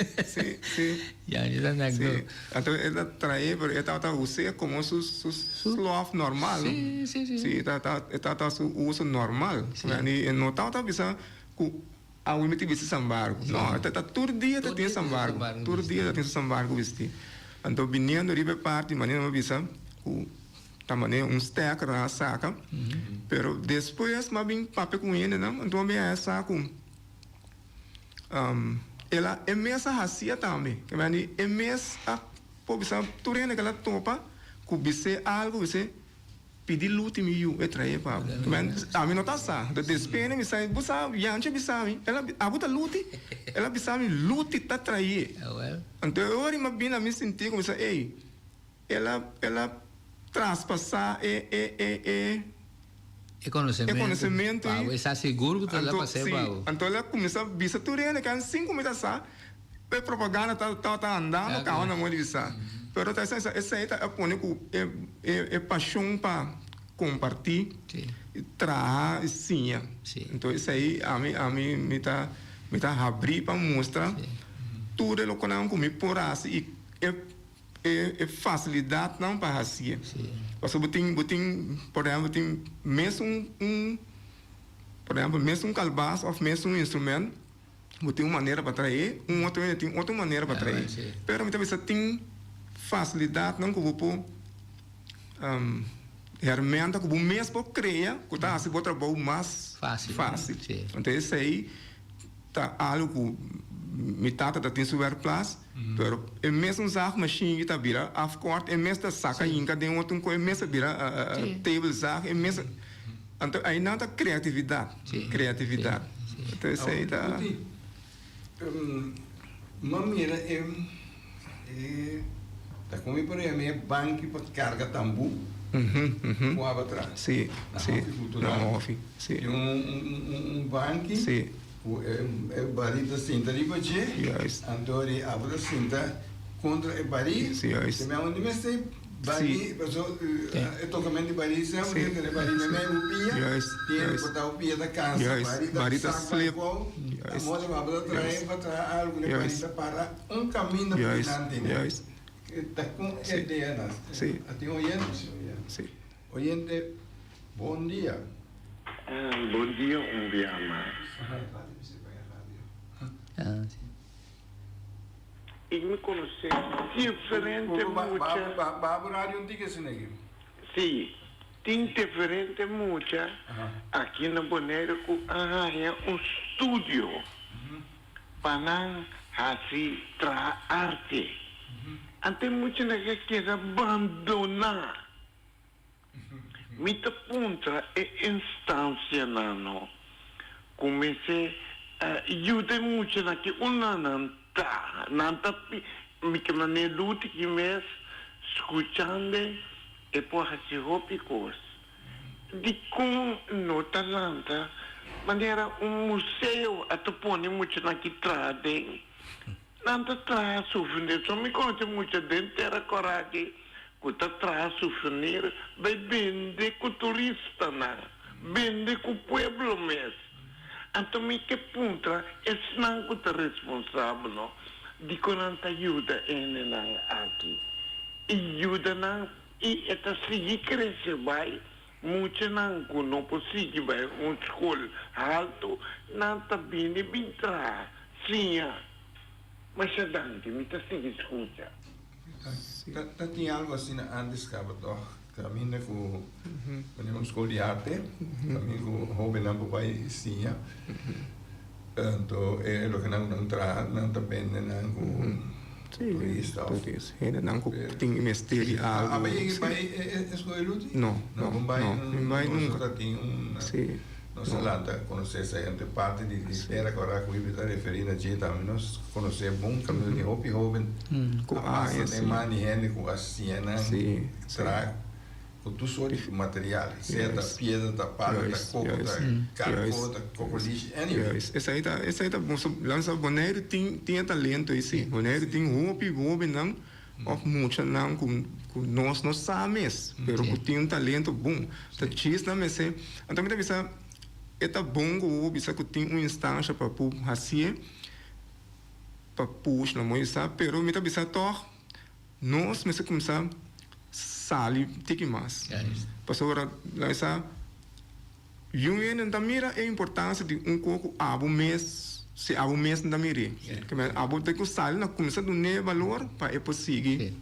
S3: Yanchi da negro.
S4: Então ele trai, pero ele tá usando como su love normal. Sim, tá su uso normal. E não tá bisa com a limite vestido sambarco. Não, tá todo dia tem sambarco. Todo dia tem sambarco vestido. Então vindo riba parte, maneira não bisa também stack na saca, pero depois mas bem papel com ele não, então me é saco, ela é mesa racia também, que mani é mesa pô bisa turene aquela topa, que bisa algo bisa pedir luta miu é trair para, mas a mim não tá sa, do despene me sai, bisa Yanchi bisa mi, ela abuta luta, ela bisa mi luta tá trair, então eu ori mas bem a me sentir como bisa, ei, ela transpassar conhecimento
S3: e está seguro que ela passei para
S4: então ela começa a visa turene que 5 meses a propaganda tá andando carro na mão de visa pero essa aí tá põe é paixão para compartilhar trazer sim então isso aí a mim me tá abrir para mostrar tudo o que não comi por assim é facilidade não para assim. Porque por exemplo, tem mesmo um calbaço ou mesmo um instrumento, tem uma maneira para trazer, outro tem outra maneira para trazer. Pero muitas vezes tem facilidade, não que eu vou ferramenta que o mesmo cria, que está assim, trabalho mais fácil. Então, isso aí tá algo que me trata de ter superplus, pero é mesmo usar machine que está vira afkort, é mesmo saca inca de outro coisa, é mesmo vira table saca, é mesmo. Então, aí não tá criatividade. Então, isso aí tá.
S2: Maneira tá como por aí é banco para carga tambu. Com a atrás.
S4: Sim.
S2: Sim. Banco.
S4: Sim.
S2: É barita cinta de baixo. Então ele abre a cinta contra o baril.
S4: Sim.
S2: Também onde me sei baril, pessoal, é tocamento de baril, se é onde ele baril me é o pia. Tem botar o pia da casa.
S4: Barita slip.
S2: A moça vai para trás algo de barita para caminho
S4: adiante.
S2: Está com ideia nas.
S4: Sim.
S2: Até oyente.
S4: Sim.
S2: Oyente, bom dia.
S6: Bom dia, Umbiama. E me conhece diferente muito.
S2: Babu rádio não diga assim aqui.
S6: Sim, tem diferente muito. Aqui na Bonaire arranha estúdio para não fazer arte. Até muito que quer abandonar. Mita punta é instância não. Comecei ajuda muito na que não tá me que na luta que mês escutando e por fazer roupas. De com no talanta maneira museu a topone muito na que trade. Não traz souvenir, só me conta muito dentro era coragem. Que traz souvenir, vai vender com turista, vende com o pueblo mesmo. Então, me que punta, esse não é responsável, não? De que não te ajuda aqui. E ajuda não, e esta seguir crescer, vai. Muito não consigo, vai. Escola alto, não está bem entrar. Sim, mas é dante, me está sem escuta.
S2: Tinha algo assim antes que eu caminho com uma escola de arte, caminho com o jovem não vai sim. Então é o que não está bem com turista.
S4: Ainda não tem mistério algo.
S2: Vai escola de
S4: Não vai nunca.
S2: Sim. Nós lá conhecemos a gente parte de espera agora que eu estou referindo a gente também nós conhecemos bom caminho de roupa jovem com a tem mais gente com a siena traz com tudo sorte de material certa pedra da palha da coco da carco da cocolite essa aí tá bom lança Bonaire tem talento esse Bonaire tem roupa jovem não of muito não com nós não sabemos pero tem talento bom tá chis na mesa então me avisa é bom que o bisa que tem uma instância para fazer para puxar na moça, pero me avisa toh nós me começar sali tiki mais. Pastora lá essa união da mira é importância de pouco abo mês se abo mês da mira. Que me abo de que sali na começar do ne valor para é possível.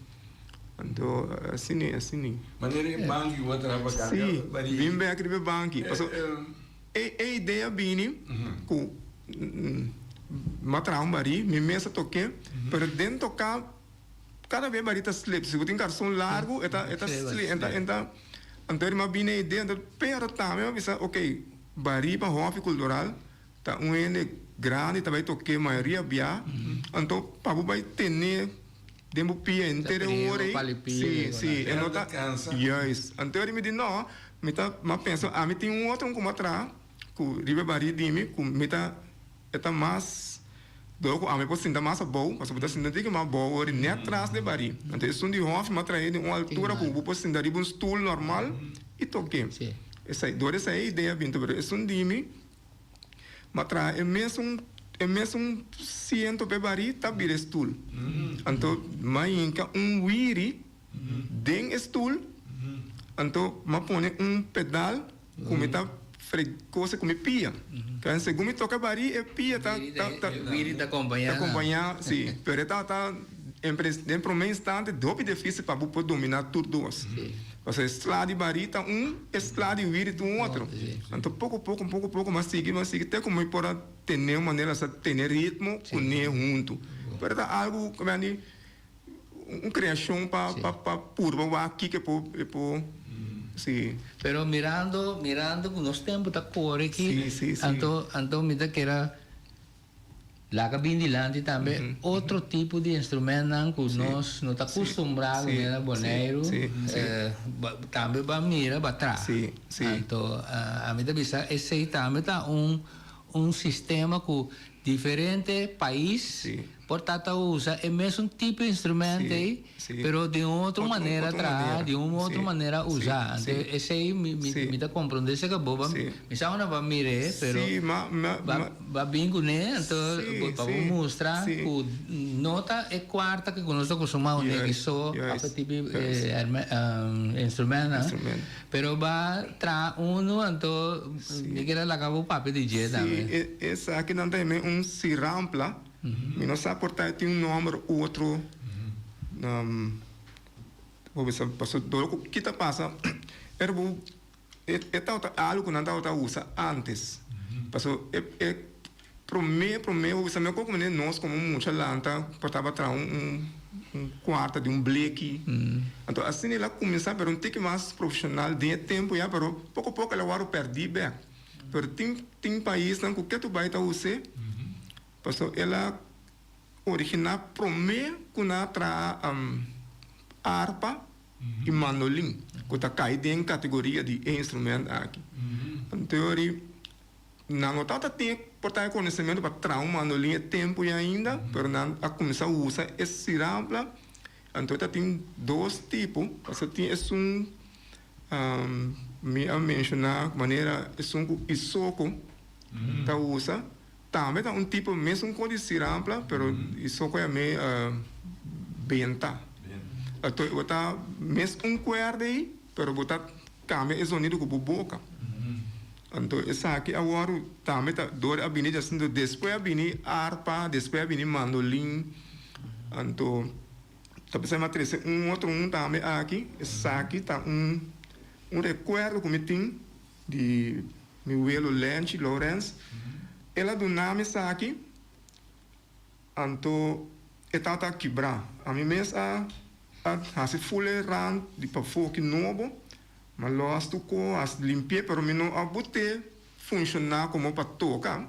S2: Então assim. Maneira banco outra para
S4: sim, vim bem aqui banco. A ideia bini com matrão bari, me mesa toque, pero dentro tocar cada vez bari tá slip, se tem garçom largo, eta slip, então uma bini ideia, então pero também avisa, ok, bari para hobby cultural, tá ene grande, tá vai toque maioria bia, então para vai ter demo pia interior, sim, é nota, yes, então ele me diz não, me tá, mas pensa, me tem outro como atrás ku ribe bari dimi ku meta eta mas do ku ame posinda massa bom mas botar sinda diga mas bom ori nem atrás de bari então isso de hof matra de uma altura ku bu posinda ribe um stool normal e toque essa ideia bem sobre isso dimi matra é mesmo ciento pe bari tá vir stool então mainka wiri den stool então ma pone pedal ku meta coisa como pia. Kan segundo me toca bari é pia tá
S3: Viri tá acompanhando.
S4: acompanhar, sim. Pero tá em primeiro instante dope difícil para poder dominar tudo dois. Porque estrada bari tá estrada viri do outro. Então pouco mas seguir até como para ter uma maneira de ter ritmo unir junto. Pero tá algo como é criação para purba aqui que por sim.
S3: Pero mirando nos tempos da corre que anto mita que era lá cabindilante também outro tipo de instrumento que nós não está acostumbrado a boneiro também para mirar para trás. Então a mim bisa esse aí também tá sistema com diferente país portanto usa o mesmo tipo de instrumento aí pero de outra maneira atrás de uma outra maneira usar então esse aí me dá compreender esse que boba me sabe não vai mirar pero vai bem com né então para mostrar que nota é quarta que conosco costumamos né que só esse tipo instrumento pero vai tra então me quer lá acabou papel de dia também
S4: essa aqui não tem se rampla e não sabe portar tem número outro vou ver se passou o que está passa era algo que não está usa antes passou primeiro você me como nós como muita lanta portava atrás quarto de bleque então assim ela começa a um tique mais profissional de tempo já pero pouco ela vai perder bem pero tem país não que tu vai estar usando passou ela original primeiro com a harpa e mandolim que está caído em categoria de instrumento aqui então não tá tem portar conhecimento para trazer mandolim é tempo ainda pero não a começar a usar esse rampla então tem dois tipos você tem esse me a mencionar maneira esse isoco tá usa também tá tipo mesmo com esse rampla pero isoco é meio benta então botar mesmo cuerda aí pero botar cambia o sonido com a boca então essa aqui agora também tá dor a bini assim depois a bini harpa depois a bini mandolim então tá pensando matriz outro também aqui essa aqui tá recuerdo que me tem de meu abuelo Lenchi Lawrence ela do nome essa aqui então ela tá quebrar a mim mesmo a se fuleran de para fogo novo mas nós tocou as limpar para mim não aboter funcionar como para tocar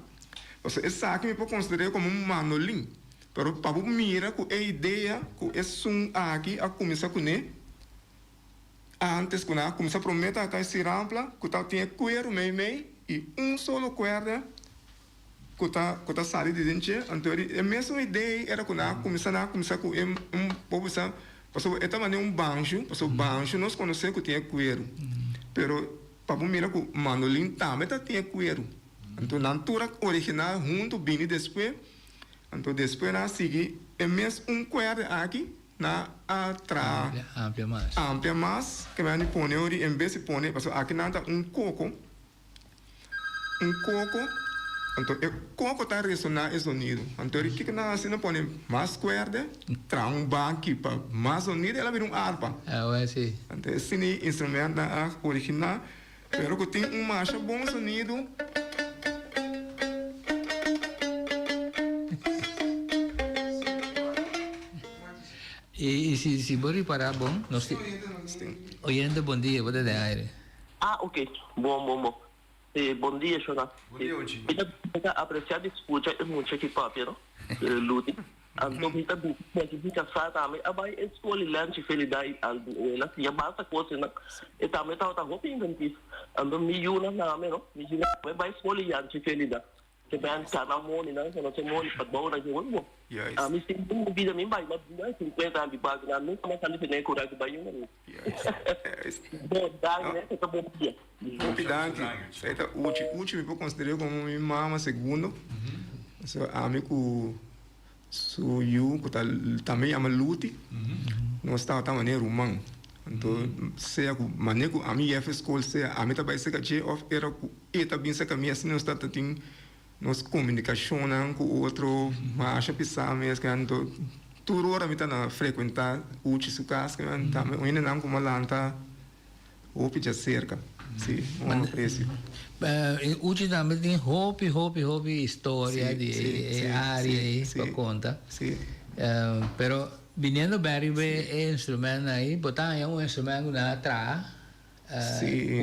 S4: você essa aqui me pode considerar como mandolim pero para mira com a ideia que esse aqui a começar com ele antes quando a começar a prometer que esse rampla que tá tinha cuero meio e solo cuerda que tá sair de dentro então a mesma ideia era quando a começar com pouco passou esta maneira banjo passou banjo nós conhecemos que tinha cuero pero para mira com mandolim também tinha cuero então na altura original junto bem depois então depois na seguir é mesmo cuerda aqui na amplia mais que vai pôr em vez de pôr passou aqui nada coco então o coco está ressonar esse sonido então o que nós assim não põe mais cuerda traz banco para mais sonido ela vira harpa
S3: sim
S4: então esse instrumento original pero que tem marcha bom sonido
S3: e se você reparar bom nós oyendo bom dia pode dar aire
S7: ok bom bom dia, Shona.
S2: Bom dia, Uchi.
S7: Kita apreciar a escuta é muito aqui papi, não? Luti. Então kita sa também abai escola lanche felicidade ela tinha basta coisa, não? E também tá hoping que então me yuna na me, não? Me yuna vai escola lanche felicidade. Que bem cada moni, não? Quando você moni para bom na jogo, bom. A mim tem um vida me vai, mas 50 anos de base, não? Nunca mais ali tem coragem de banho, não? Bom, dá, né? Tá bom dia.
S4: Danke. Esta último eu considero como minha mama segundo. So amigo su you que também ama luti. Nós está maneira rumang. Então, se a maneira a minha escola se a mim também se que of era e também se que a minha assim não está tem nos comunicação com o outro, mas acha pensar mesmo que então tudo hora me tá na frequentar o chisucas que também ainda não como lá tá o pija cerca. Sim, um preço.
S3: Hoje também tem hobby história de área para conta.
S4: Sim.
S3: Pero viniendo Baribe instrumento aí, botar um instrumento na atrás,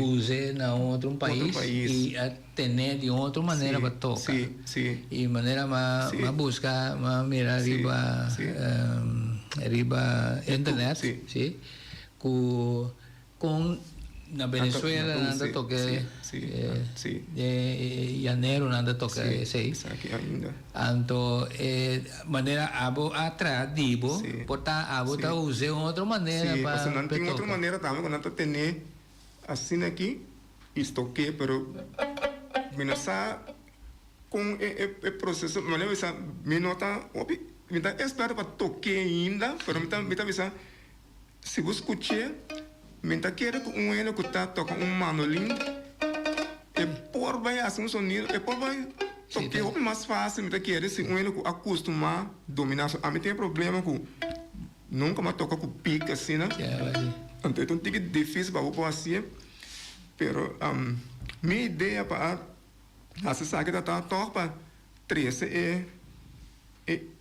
S3: use na outro país e atender de outra maneira para tocar.
S4: Sim.
S3: E maneira mais buscar, mais mirar riba internet, sim. Com na Venezuela nada toca janeiro nada toca sei então maneira abo atrás dibo porta abo tá use outra maneira
S4: para não tem outra maneira também quando tá tendo assim aqui isto que pero minasa com o processo maneira essa minota opi me dá espera para tocar ainda pero me tá bisa se você escutar mientras quiere un eno que está tocando un mandolín, por vai hacer un sonido, por vai tocar é mais fácil, mientras quiere se un eno que acostuma dominar. A mim tem problema com nunca mais toca com pica assim, né? Então é um tique difícil para eu assim, pero minha ideia para acessar que tá toca 13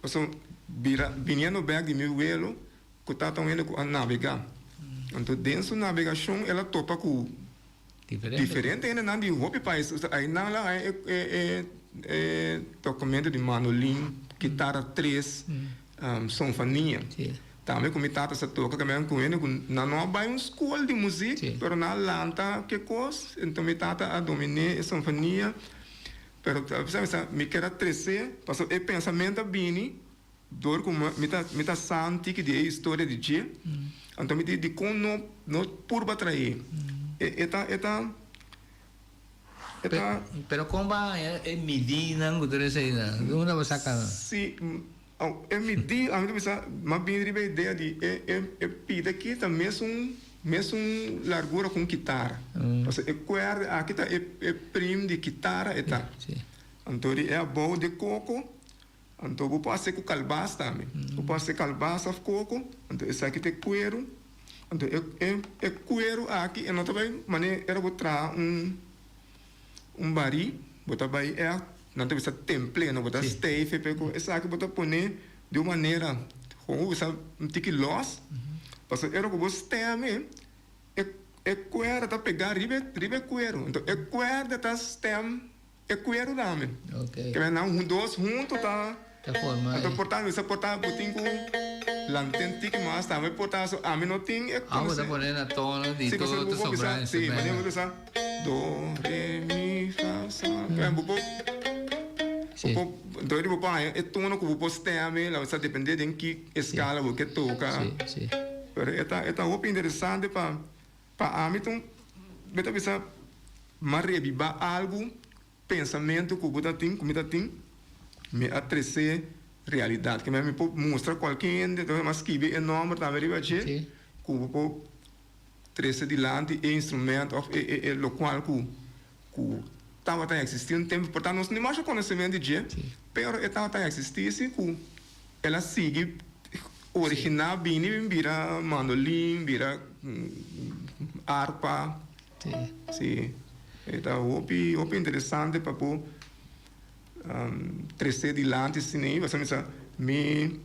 S4: assim, vindo back de meu vuelo, que tá tão indo a navegar. Então, dentro da navegação, ela topa com diferente ainda não de outro país. Aí não lá é documento de mandolin, guitarra 3, sinfonia. Também como tata se toca também com ele, não vai uma escola de música, mas na lanta que coisa. Então, me tata a dominar a sinfonia. Mas sabe, me quer crescer, passou o pensamento bem, dor como me tá santi que de história de dia. Então me diz como não por batrair.
S3: Pero como é medir não que sei não dá para sacar.
S4: Sim, é medir a mim pensa mas bem a ideia de pida aqui tá mesmo largura com guitarra. Porque é cuerda aqui tá é prim de guitarra eta. Então é a boa de coco. Então, eu posso fazer com calbasa também. Eu posso fazer calbasa de coco. Então, esse aqui tem cuero. Então, é cuero aqui. E não também, maneira, era botar um baril. Botar baril não tem essa template, não botar stave. Esse aqui botar poner de uma maneira, como essa tique loss. Porque era que você tem é cuero, tá pegar ribe cuero. Então, é cuero, tá stem, é cuero também.
S3: Ok.
S4: Que não, dois juntos, tá. Então, portanto, essa porta botinho com lantente que mais também portanto, a mim não tem é
S3: como você pode na tona de todo sobrar
S4: sim, mas eu vou usar do re mi fa sol então ele vou é tono que vou postar lá você depende de que escala você toca
S3: sim
S4: pero é muito interessante para a mim então beta bisa mas revivar algo pensamento que você tem como está tem me atrecer realidade que me mostra qualquer então mas que é enorme também vai ser como po trazer dilante instrumento of local que estava a existir um tempo portanto nós não mais conhecimento de pero estava a existir se que ela sigue original bem vira mandolin vira harpa sim então o interessante para po trazer dilante assim você me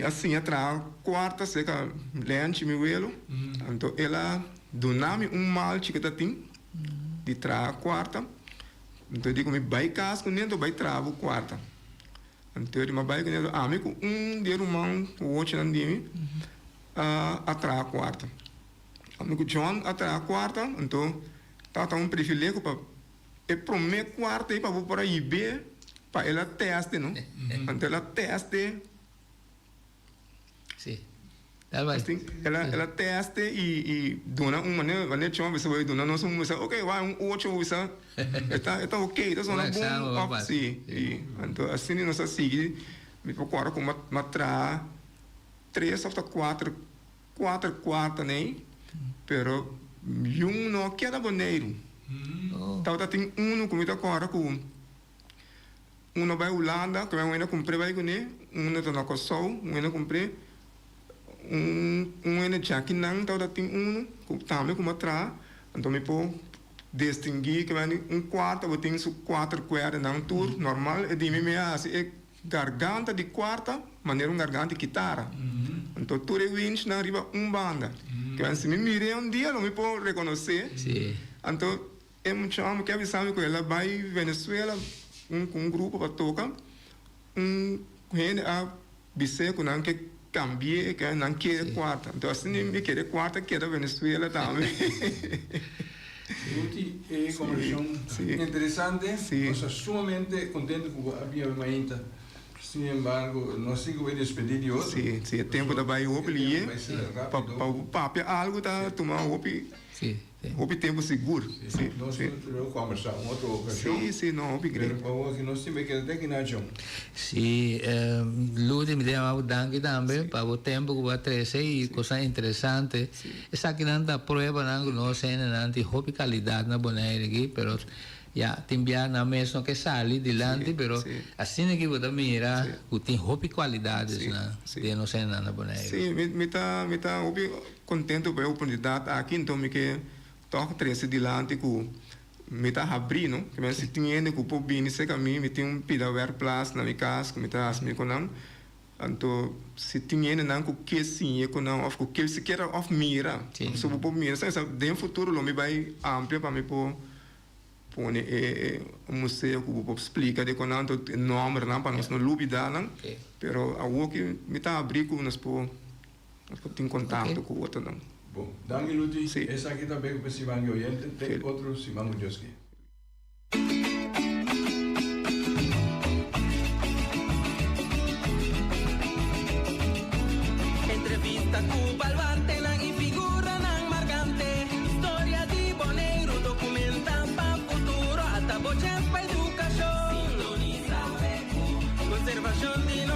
S4: assim atrás quarta seca lente me velo então ela donava mal chiquita tem de trás quarta então digo me vai casa com dentro vai travo quarta então ele me vai com dentro amigo de irmão o outro não de atrás quarta amigo John atrás quarta então tá um privilégio para é primeiro quarto aí para vou por aí ver para ela teste não então ela teste
S3: sim
S4: assim ela teste e dona maneira chama você vai dona nós vamos ok vai outro você está ok tá só bom sim então assim nós seguir me procura com uma 3 ou 4 4 quartos, né? Pero não queda boneiro. Então tem como está agora com vai Holanda, que vai comprar vai com né, está na Kosovo, vai comprar vai Jackie não, então tem também como atrás, então me pô distinguir que vai quarto, vai ter 4 quartos não tour normal, e de mim é garganta de quarta, maneira garganta de guitarra. Então tu rewinch na riba banda, que se me mirei dia, não me pode reconhecer. Então é muito chamo que avisar que ela vai Venezuela grupo para tocar, gente a dizer que não quer cambiar, que não quer quarta. Então assim me quer quarta, quer da Venezuela também.
S2: É conversão interessante, nós sumamente contente com a Via Mainta. Sin embargo, nós temos que despedir de hoje.
S4: Sim, é tempo da Bahia Opi, para o papo algo tá tomar Opi. Opi tempo seguro.
S2: Nós vamos conversar uma outra ocasião.
S4: Sim, não, Opi grande.
S2: Para nós temos que ter que nação.
S3: Sim, Ludi me deu uma danke também para o tempo que vai trazer e coisa interessante. Essa aqui não dá prova não nós não tem Opi qualidade na boneira aqui, pero ya timbiar na mesmo que sali dilante, pero assim que você mira, que tem Opi qualidades na de não sei na boneira.
S4: Sim, me tá Opi contente pela oportunidade aqui, então me que toca trazer dilante com me tá abrindo, que me se tinha que por bem se caminho, me tem pida ver place na minha casa, que me tá as me conam. Então se tinha não que sim, que não, of que se quer of mira, se por mira, sabe, de futuro lo me vai amplo para me por pone museu que vou explicar de quando o nome não para nós não lubida não, pero a o que me tá abrir com nós por ter contato com o outro não.
S2: Bom, danke Ludi. Essa aqui também para Simão Oyente, tem outro Simão Joski.
S8: Entrevista Cuba Albarte na figura nang marcante, história de Boneiro documenta para futuro, até boches para educação. Sintoniza conservação de